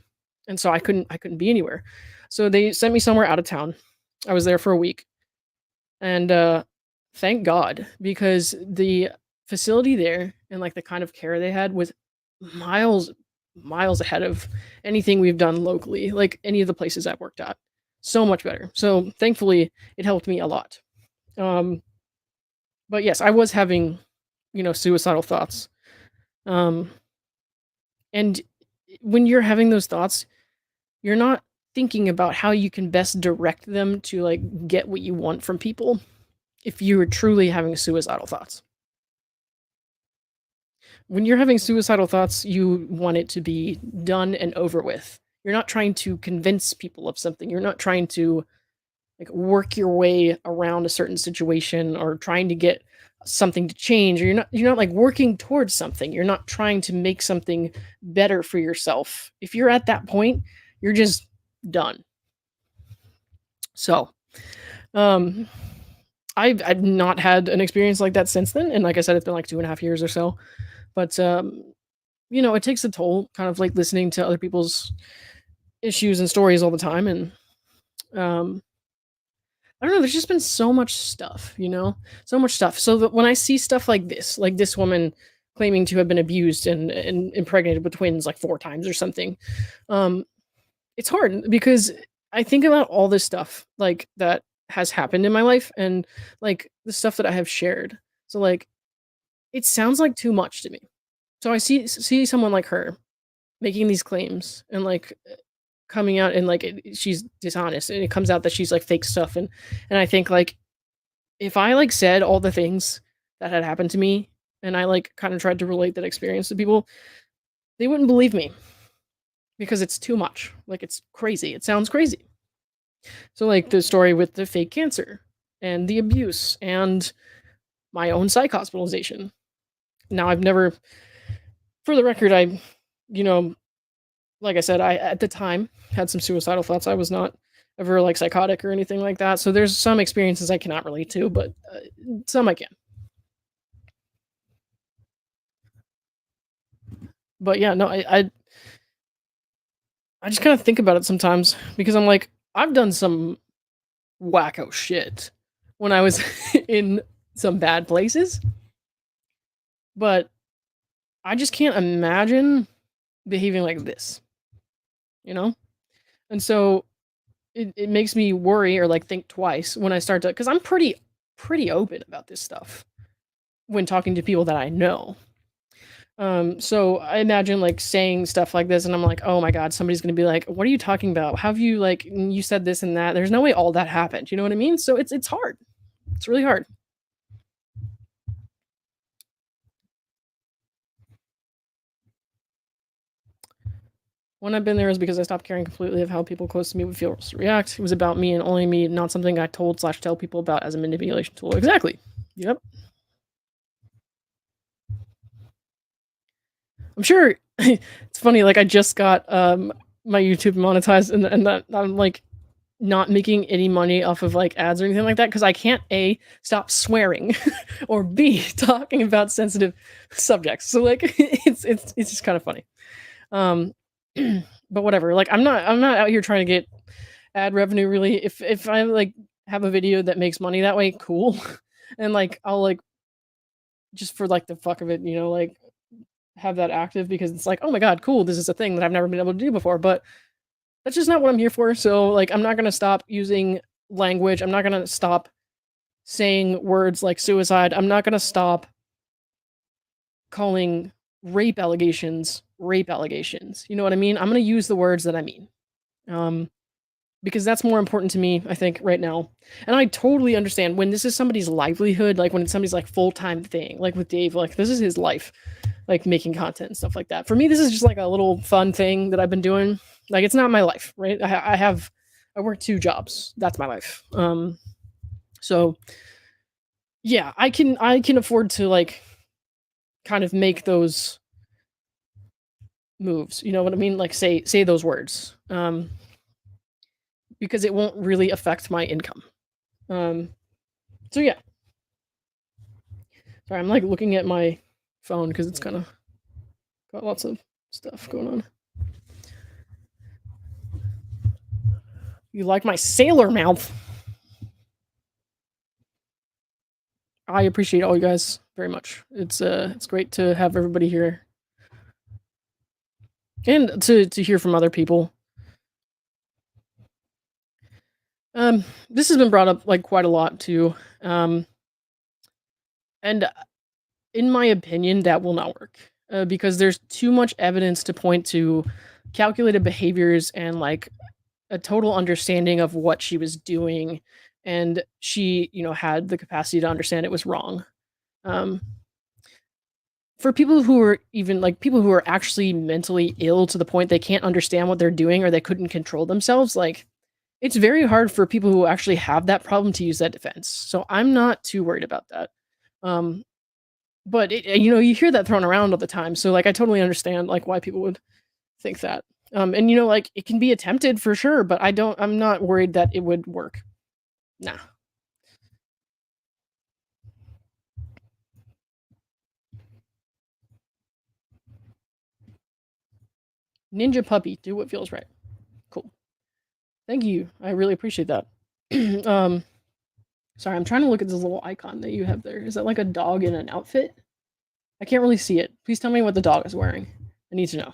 and so I couldn't be anywhere. So they sent me somewhere out of town. I was there for a week, and thank God because the facility there and like the kind of care they had was miles miles ahead of anything we've done locally, like any of the places I've worked at. So much better. So thankfully, it helped me a lot. Um, but yes, I was having, suicidal thoughts. Um, and when you're having those thoughts, you're not thinking about how you can best direct them to like get what you want from people if you are truly having suicidal thoughts. When you're having suicidal thoughts, you want it to be done and over with. You're not trying to convince people of something. You're not trying to like work your way around a certain situation or trying to get something to change, or you're not like working towards something. You're not trying to make something better for yourself. If you're at that point, you're just done. So, um I've not had an experience like that since then, and like I said, it's been like 2.5 years or so. But it takes a toll, kind of like listening to other people's issues and stories all the time, and um, I don't know. There's just been so much stuff, so much stuff. So that when I see stuff like this woman claiming to have been abused and impregnated with twins like 4 times or something, um, it's hard because I think about all this stuff like that has happened in my life and like the stuff that I have shared. So like it sounds like too much to me. So I see someone like her making these claims and like coming out and like she's dishonest and it comes out that she's like fake stuff and I think like if I like said all the things that had happened to me and I like kind of tried to relate that experience to people, they wouldn't believe me because it's too much. Like it's crazy. It sounds crazy. So like the story with the fake cancer and the abuse and my own psych hospitalization. Now I've never, for the record, you know, like I said, I at the time had some suicidal thoughts. I was not ever like psychotic or anything like that. So there's some experiences I cannot relate to, but some I can. But yeah, no, I just kind of think about it sometimes because I'm like, I've done some wacko shit when I was in some bad places, but I just can't imagine behaving like this, you know? And so it makes me worry or like think twice when I start to, because I'm pretty open about this stuff when talking to people that I know. So I imagine like saying stuff like this, and I'm like, oh my god, somebody's gonna be like, what are you talking about? How have you like you said this and that? There's no way all that happened. You know what I mean? So it's hard. It's really hard. When I've been there is because I stopped caring completely of how people close to me would feel to react. It was about me and only me, not something I told slash tell people about as a manipulation tool. Exactly. Yep. I'm sure it's funny. Like I just got my YouTube monetized, and that I'm like not making any money off of like ads or anything like that because I can't a stop swearing or b talking about sensitive subjects. So like it's just kind of funny. Um, but whatever. Like I'm not out here trying to get ad revenue really. If I like have a video that makes money that way, cool. And like I'll like just for like the fuck of it, like have that active because it's like, oh my god, cool, this is a thing that I've never been able to do before. But that's just not what I'm here for. So like I'm not gonna stop using language. I'm not gonna stop saying words like suicide. I'm not gonna stop calling rape allegations. You know what I mean? I'm gonna use the words that I mean. Um, because that's more important to me, I think, right now. And I totally understand when this is somebody's livelihood, like when it's somebody's like full-time thing, like with Dave, like this is his life, like making content and stuff like that. For me, this is just like a little fun thing that I've been doing. Like it's not my life, right? I work 2 jobs. That's my life. So yeah, I can afford to like kind of make those moves. You know what I mean? Like say those words. Because it won't really affect my income. Um, so yeah. Sorry, I'm like looking at my phone because it's kind of got lots of stuff going on. You like my sailor mouth? I appreciate all you guys very much. It's great to have everybody here and to hear from other people. This has been brought up like quite a lot too. And in my opinion, that will not work because there's too much evidence to point to calculated behaviors and like a total understanding of what she was doing, and she, had the capacity to understand it was wrong. Um, for people who are even like people who are actually mentally ill to the point they can't understand what they're doing or they couldn't control themselves, like it's very hard for people who actually have that problem to use that defense. So I'm not too worried about that. Um, but you hear that thrown around all the time. So like I totally understand like why people would think that. And like it can be attempted for sure, but I'm not worried that it would work. Nah. Ninja puppy, do what feels right. Cool. Thank you. I really appreciate that. um Sorry, I'm trying to look at this little icon that you have there. Is that like a dog in an outfit? I can't really see it. Please tell me what the dog is wearing. I need to know.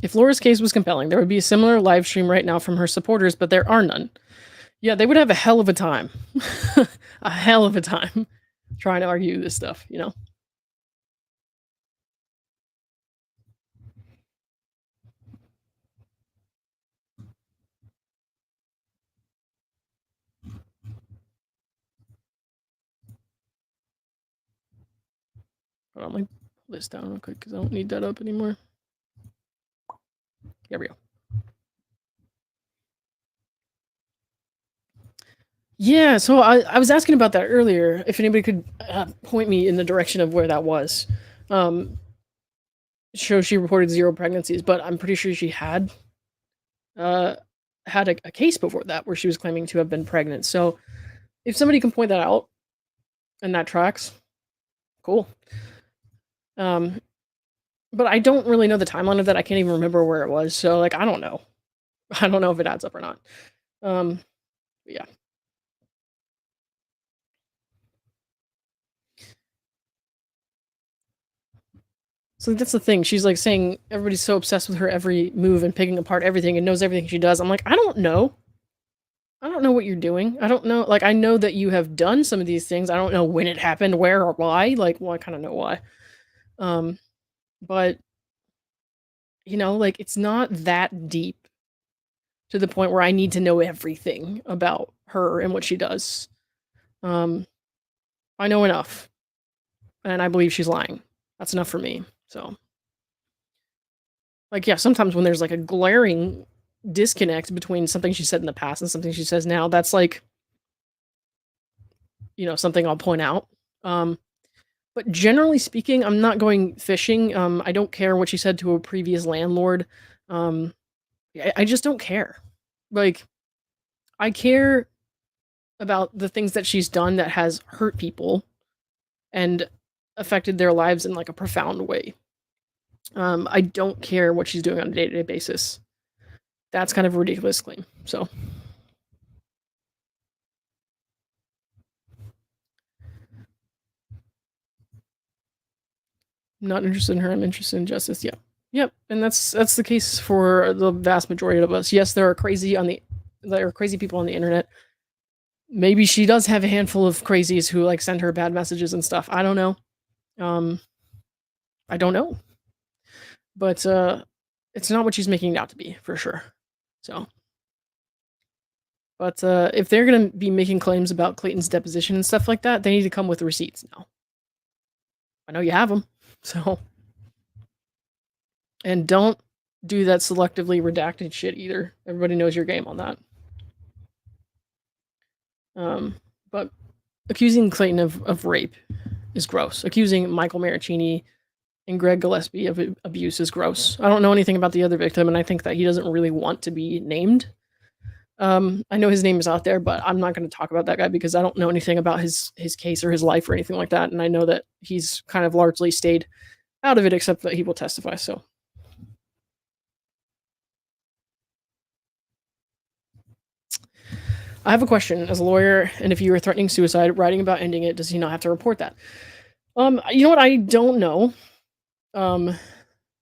If Laura's case was compelling, there would be a similar live stream right now from her supporters, but there are none. Yeah, they would have a hell of a time. A hell of a time trying to argue this stuff. Hold on, let me pull this down real quick because I don't need that up anymore. Here we go. Yeah, so I was asking about that earlier. If anybody could point me in the direction of where that was. Um, shows she reported 0 pregnancies, but I'm pretty sure she uh, had a case before that where she was claiming to have been pregnant. So if somebody can point that out and that tracks, cool. Um, but I don't really know the timeline of that. I can't even remember where it was. So like I don't know. I don't know if it adds up or not. Um, yeah. So that's the thing. She's like saying everybody's so obsessed with her every move and picking apart everything and knows everything she does. I'm like, I don't know. I don't know what you're doing. I don't know. Like, I know that you have done some of these things. I don't know when it happened, where, or why. Like, well, I kind of know why. Um, but like it's not that deep to the point where I need to know everything about her and what she does. Um, I know enough, and I believe she's lying. That's enough for me. So, like, yeah, sometimes when there's like a glaring disconnect between something she said in the past and something she says now, that's like, something I'll point out. Um, but generally speaking, I'm not going fishing. I don't care what she said to a previous landlord. Um, I just don't care. Like, I care about the things that she's done that has hurt people and affected their lives in like a profound way. I don't care what she's doing on a day-to-day basis. That's kind of a ridiculous claim. So I'm not interested in her. I'm interested in justice. Yeah. Yep. And that's the case for the vast majority of us. Yes, there are crazy people on the internet. Maybe she does have a handful of crazies who like send her bad messages and stuff. I don't know. Um, I don't know. But it's not what she's making it out to be for sure. So, but if they're gonna be making claims about Clayton's deposition and stuff like that, they need to come with receipts now. I know you have them, so and don't do that selectively redacted shit either. Everybody knows your game on that. But accusing Clayton of rape is gross. Accusing Michael Maricini and Greg Gillespie of abuse is gross. I don't know anything about the other victim, and I think that he doesn't really want to be named. I know his name is out there, but I'm not going to talk about that guy because I don't know anything about his case or his life or anything like that, and I know that he's kind of largely stayed out of it, except that he will testify. So, I have a question as a lawyer, and if you were threatening suicide, writing about ending it, does he not have to report that? You know what? I don't know. Um,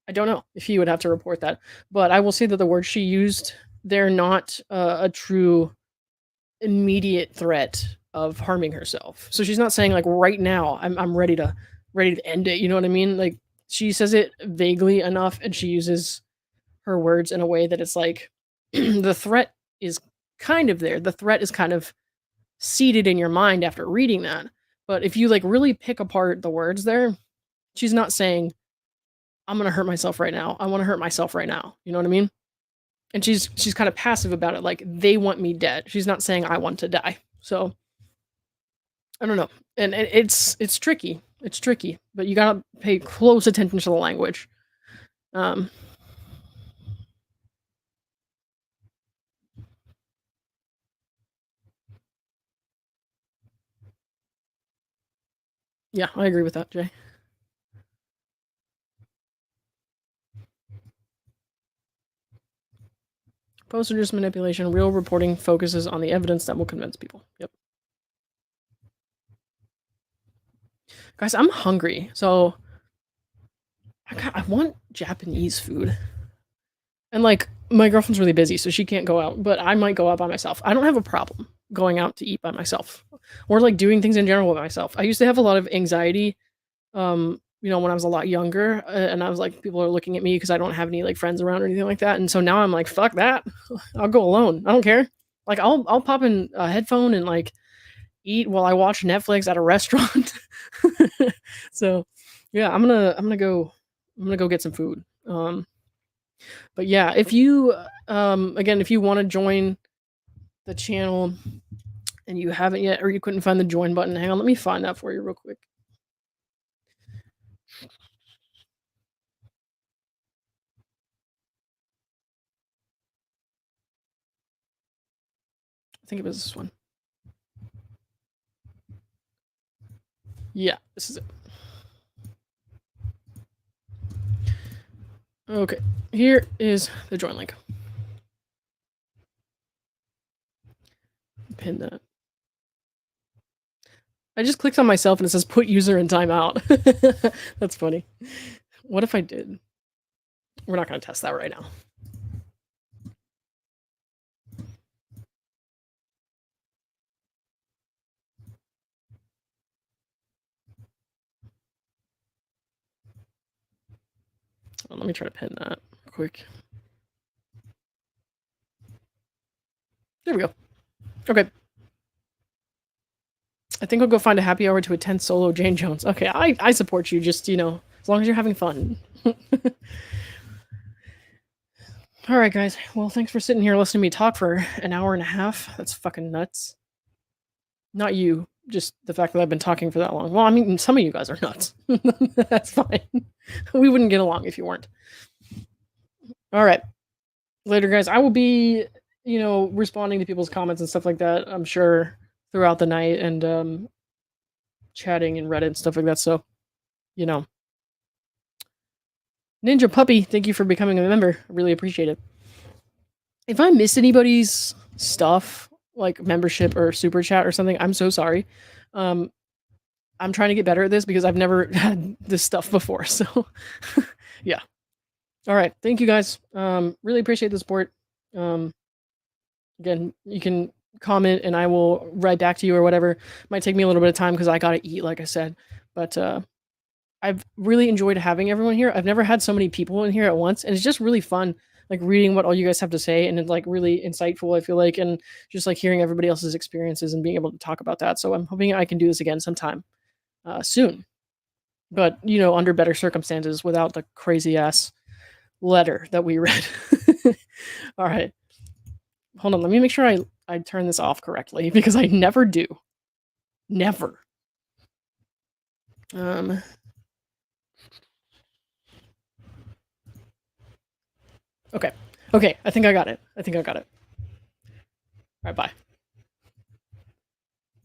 I don't know if he would have to report that, but I will say that the words she used, they're not a true immediate threat of harming herself. So she's not saying like right now I'm ready to end it. You know what I mean? Like she says it vaguely enough, and she uses her words in a way that it's like the threat is kind of there. The threat is kind of seated in your mind after reading that. But if you like really pick apart the words there, she's not saying I'm gonna hurt myself right now. I want to hurt myself right now. You know what I mean? And she's kind of passive about it, like they want me dead. She's not saying I want to die. So I don't know, and it's tricky. It's tricky, but you gotta pay close attention to the language. Um, yeah, I agree with that, Jay. Post just manipulation. Real reporting focuses on the evidence that will convince people. Yep. Guys, I'm hungry, so I want Japanese food. And like my girlfriend's really busy, so she can't go out, but I might go out by myself. I don't have a problem going out to eat by myself or like doing things in general by myself. I used to have a lot of anxiety when I was a lot younger, and I was like people are looking at me because I don't have any like friends around or anything like that. And so now I'm like fuck that. I'll go alone. I don't care. Like I'll pop in a headphone and like eat while I watch Netflix at a restaurant. So, yeah, I'm gonna go get some food. But yeah, if you again, if you want to join the channel and you haven't yet, or you couldn't find the join button, hang on, let me find that for you real quick. I think it was this one. Yeah, this is it. Okay, here is the join link. Pin that. I just clicked on myself and it says put user in timeout. That's funny. What if I did? We're not going to test that right now. Let me try to pin that quick. There we go. Okay. I think I'll go find a happy hour to attend solo Jane Jones. Okay, I support you, just, as long as you're having fun. Alright, guys. Well, thanks for sitting here listening to me talk for an hour and a half. That's fucking nuts. Not you, just the fact that I've been talking for that long. Well, I mean, some of you guys are nuts. That's fine. We wouldn't get along if you weren't. Alright. Later, guys. I will be, responding to people's comments and stuff like that, I'm sure, throughout the night, and chatting in Reddit and stuff like that. So, Ninja Puppy, thank you for becoming a member. I really appreciate it. If I miss anybody's stuff, like membership or super chat or something, I'm so sorry. I'm trying to get better at this because I've never had this stuff before. So, yeah. All right. Thank you guys. Really appreciate the support. Again, you can comment and I will write back to you or whatever. Might take me a little bit of time because I gotta eat, like I said. But I've really enjoyed having everyone here. I've never had so many people in here at once, and it's just really fun, like reading what all you guys have to say, and it's like really insightful. I feel like, and just like hearing everybody else's experiences and being able to talk about that. So I'm hoping I can do this again sometime soon, but under better circumstances without the crazy ass letter that we read. All right. Hold on. Let me make sure I turn this off correctly because I never do. Never. Okay. Okay. I think I got it. All right. Bye.